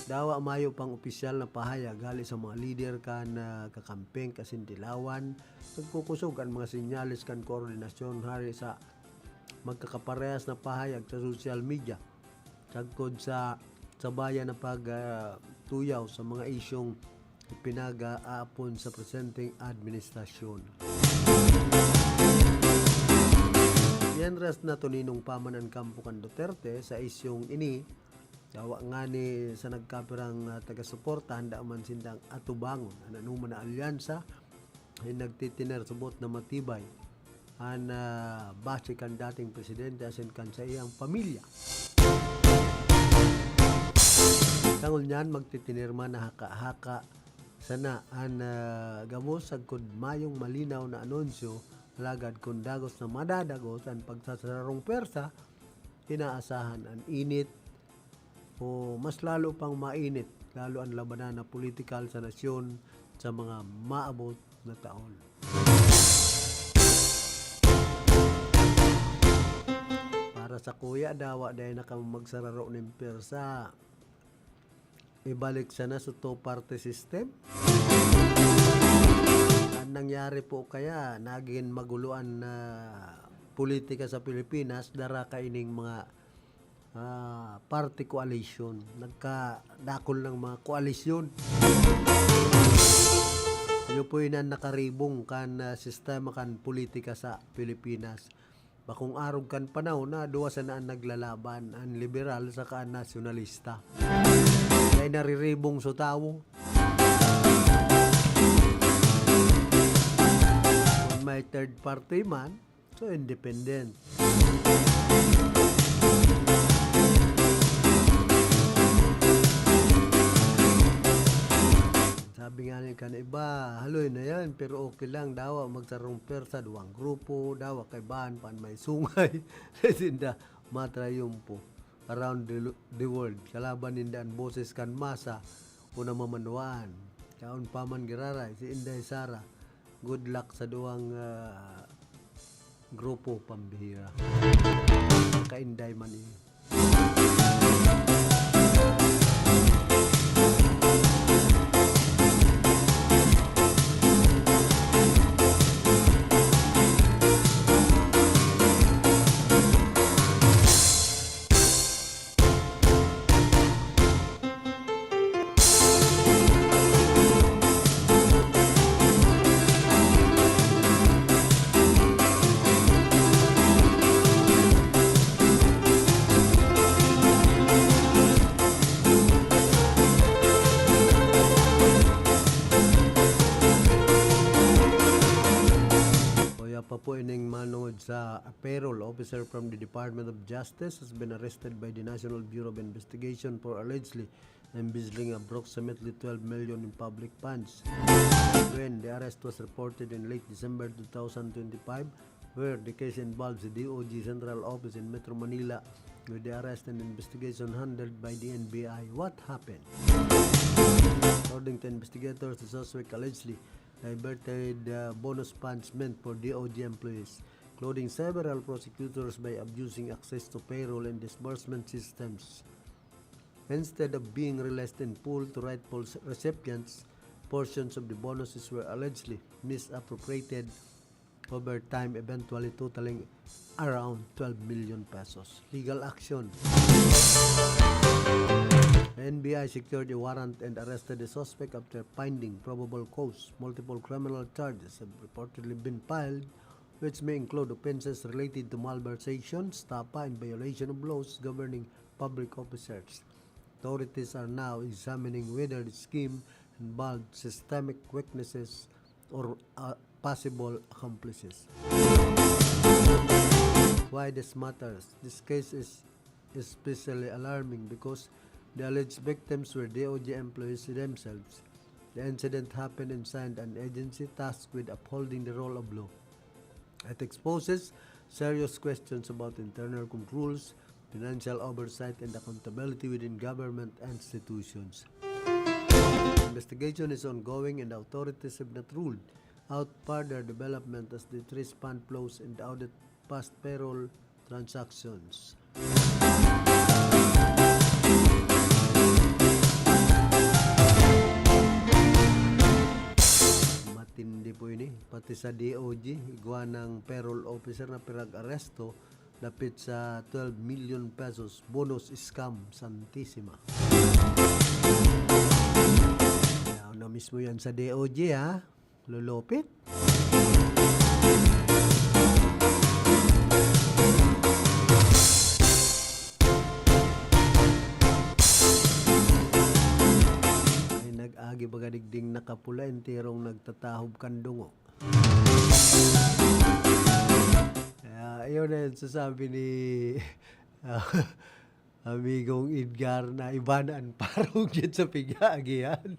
Dawa mayo pang opisyal na pahayag gali sa mga leader kan kakampeng kasin dilawan nagkukusog ang mga sinyalis kan koordinasyon hari sa magkakaparehas na pahayag sa social media sagkod sa bayan na pagtuyaw sa mga isyong pinag-aapon sa presenting administrasyon. Yenres na tuninong pamanan kampo kan Duterte sa isyong ini dawa nga ni sa nagkapirang taga-suporta handa man sindang atubangon ang anuman na alyansa ay nagtitiner subot na matibay ang base kan dating presidente asin kan sa iyang pamilya. Tangol niyan magtitinirma na haka-haka sana ang gamos sagkod mayong malinaw na anunsyo lagad kung dagos na madadagos ang pagsasarong pwersa inaasahan ang init o mas lalo pang mainit lalo ang labanan na politikal sa nasyon sa mga maabot na taon. Para sa kuya dawa dahil nakamagsararo ng pwersa ibalik sana sa two-party system. Ang nangyari po kaya naging maguluan na politika sa Pilipinas dara kaining mga party coalition, nagkadakol ng mga koalisyon. Iyo po yun ang nakaribong kan sistema kan politika sa Pilipinas. Bakong arog kan panahon na duwa sa naan naglalaban ang liberal sa kaan nasyonalista. Kaya nariribong so tawo. Kung may third party man, so independent. Sabi nga niya kan iba, haloy na yan, pero okay lang, dawa magsarong persa, duwang grupo, dawa kay bahan, pan may sungay, sinda matrayumpo around the world. Kalaban ninda ang boses kan masa, una mamanuan, kaon paman giraray, si Inday Sara, Good luck sa duwang grupo pambihira. Kainday man eh. A payroll officer from the Department of Justice has been arrested by the National Bureau of Investigation for allegedly embezzling approximately 12 million in public funds. When the arrest was reported in late December 2025, where the case involves the DOJ Central Office in Metro Manila, with the arrest and investigation handled by the NBI. What happened? According to investigators, the suspect allegedly diverted bonus funds meant for DOJ employees, including several prosecutors, by abusing access to payroll and disbursement systems. Instead of being released in full to rightful recipients, portions of the bonuses were allegedly misappropriated over time, eventually totaling around 12 million pesos. Legal action. The NBI secured a warrant and arrested the suspect after finding probable cause. Multiple criminal charges have reportedly been filed, which may include offenses related to malversation, stapa, and violation of laws governing public officers. Authorities are now examining whether the scheme involved systemic weaknesses or possible accomplices. Why this matters? This case is especially alarming because the alleged victims were DOJ employees themselves. The incident happened inside an agency tasked with upholding the rule of law. It exposes serious questions about internal controls, financial oversight, and accountability within government institutions. The investigation is ongoing and the authorities have not ruled out further development as they trace fund flows and audit past payroll transactions. Matindi po ini, pati sa DOJ, igwa ng payroll officer na pirag-aresto lapit sa 12 million pesos bonus scam Santissima. Kaya na mismo yan sa DOJ ha, lulupit. Ay nag-agi baga digding nakapula, enterong nagtatahob kandungo. Ayun na yun sasabi ni amigong Edgar na iba na ang parong yun sa pigagihan.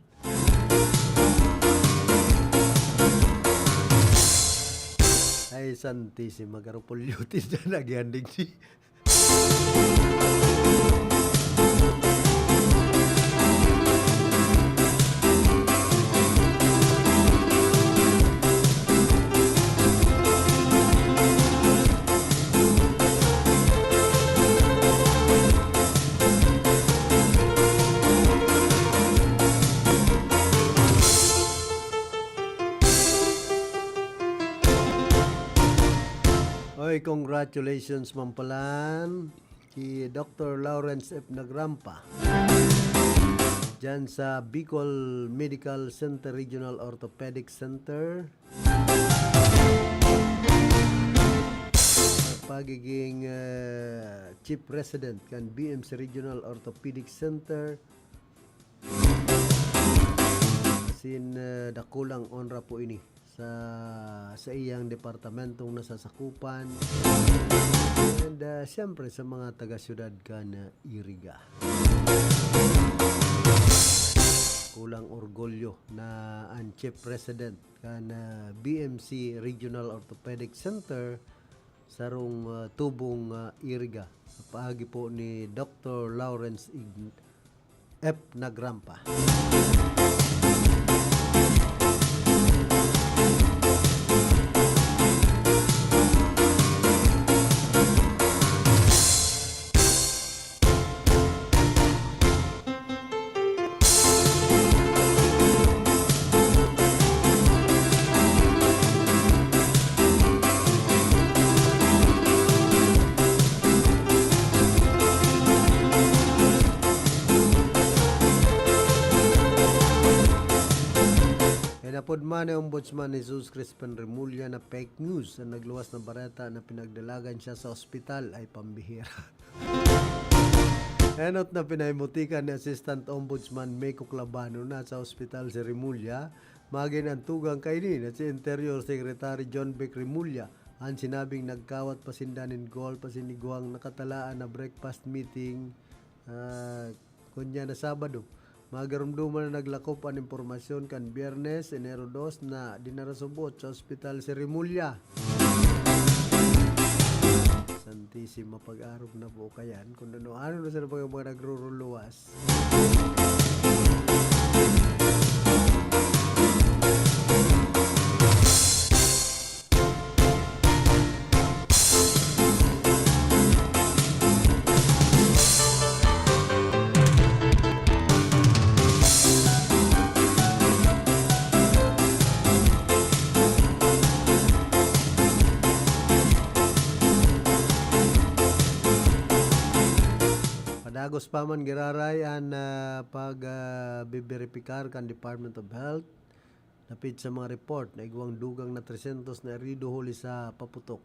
Ay Santissima, magkaropolyotin na nagyanding si congratulations mampalan kay Dr. Lawrence F. Nagrampa dyan sa Bicol Medical Center Regional Orthopedic Center pagiging Chief President kan BMC Regional Orthopedic Center. Sin dakulang onra po ini sa iyang departamentong nasasakupan and siyempre sa mga taga-syudad ka na Iriga. Kulang orgulyo na ang Chief President ka na BMC Regional Orthopedic Center sarong tubong Iriga sa paagi po ni Dr. Lawrence F. Nagrampa. Gihapon man ni Ombudsman Jesus Crispin Remulla na fake news ang nagluwas ng bareta na pinagdalagan siya sa ospital ay pambihira. Enot na pinaimutikan ni Assistant Ombudsman Meiko Clabano na sa ospital si Remulla, maging ang tugang kainin at si Interior Secretary John Beck Remulla ang sinabing nagkawat pasindanin gol pasiniguang nakatalaan na breakfast meeting kunya na Sabado. Magarumduman na naglakop ang impormasyon kan Biyernes, Enero 2 na dinarasubot sa ospital si Remulla. Santisima pag-arog na po kayan kung ano na sila pag mga nagruruluwas. Dagos pa man giraray ang pag-biberipikar kan Department of Health napit sa mga report na igwang dugang na 300 na erido huli sa paputok.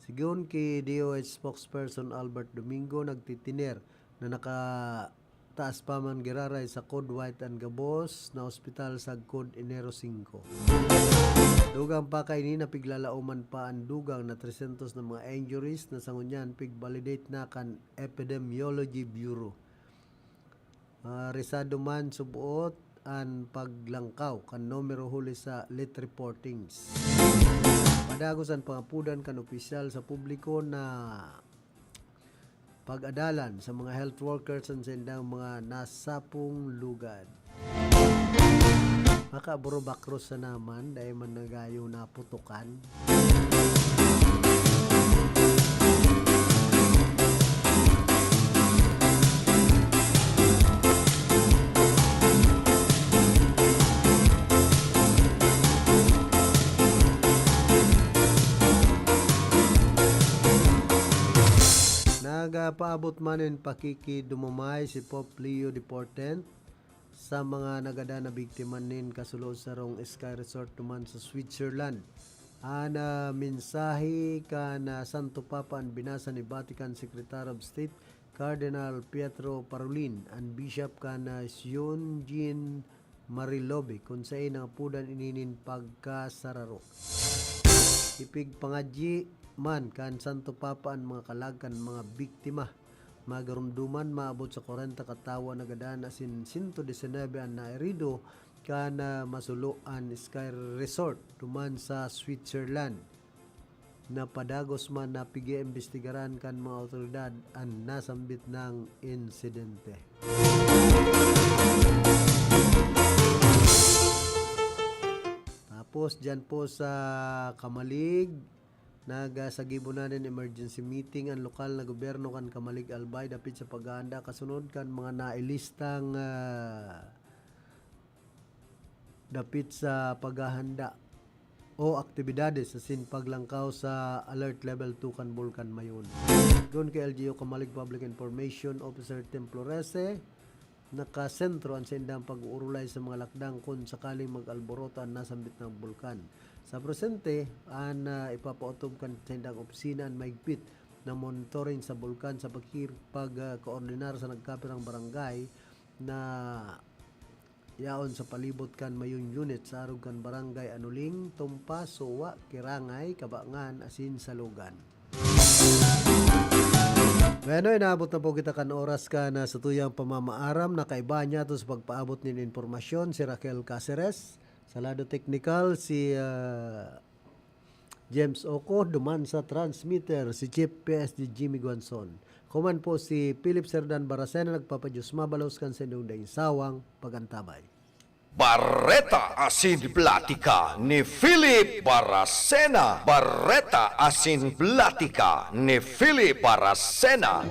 Sigon kay DOH spokesperson Albert Domingo nagtitiner na nakataas pa man giraray sa Code White and Gabos na ospital sa Code Enero 5. Dugang pa kay ni napiglalauman pa ang dugang na 300 na mga injuries na sangunyan pig-validate na kan Epidemiology Bureau. Resado man subuot ang paglangkaw kan numero huli sa late reportings. Padagos ang pangapudan kan opisyal sa publiko na pag-adalan sa mga health workers sa sindang mga nasapong lugad. Makaburo bakros sa naman dahil man nagayo na putukan. Nagapaabot man in pakikidumumay si Pope Leo XIV sa mga nagada na biktima nin kasulod sa rong Sky Resort naman sa Switzerland. Ana mensahe kana Santo Papa ang binasa ni Vatican Secretary of State Cardinal Pietro Parolin ang Bishop kana Sion Jean Marilobe kung sa inang pudan ininin pagkasararo. Ipig pangadji man kan Santo Papa ang mga kalagkan mga biktima. Magarumduman maabot sa 40 katawa na gadaan asin 119 ang naerido kana masuluan Sky Resort duman sa Switzerland. Napadagos man na pigi-imbestigaran kan mga otoridad ang nasambit ng insidente. Tapos dyan po sa Kamalig, nagasagibo na din emergency meeting ang lokal na gobyerno kan Kamalig Albay dapit sa paghahanda kasunod kan mga nailistang dapit sa paghahanda o aktibidades sa paglangkaw sa alert level 2 kan Bulkan Mayon. Doon kay LGU Kamalig Public Information Officer Tim Florese, nakasentro ang sindang pag-uurulay sa mga lakdang kung sakaling mag-alboroto ang nasambit ng bulkan. Sa presente, ipapautob kan sindang opisina ang maigpit na monitoring sa bulkan sa pag-koordinar sa nagkapirang barangay na yaon sa palibot kan mayong unit sa arog kan barangay Anuling, Tumpa, Sowa, Kirangay, Kabangan, asin Salugan. Bueno, inaabot na po kita kan oras ka na sa tuyang pamamaaram na kaiba niya to sa pagpaabot ng informasyon si Raquel Caceres. Sa lado technical si James Oco, duman sa transmitter si Chief PSD Jimmy Guanzon. Kuman po si Philip Serdan Baracena nagpapadyos mabalos kan sa inyong sawang pagantabay. Barreta Asin Platica ni Philip Baracena. Barreta Asin Platica ni Philip Baracena.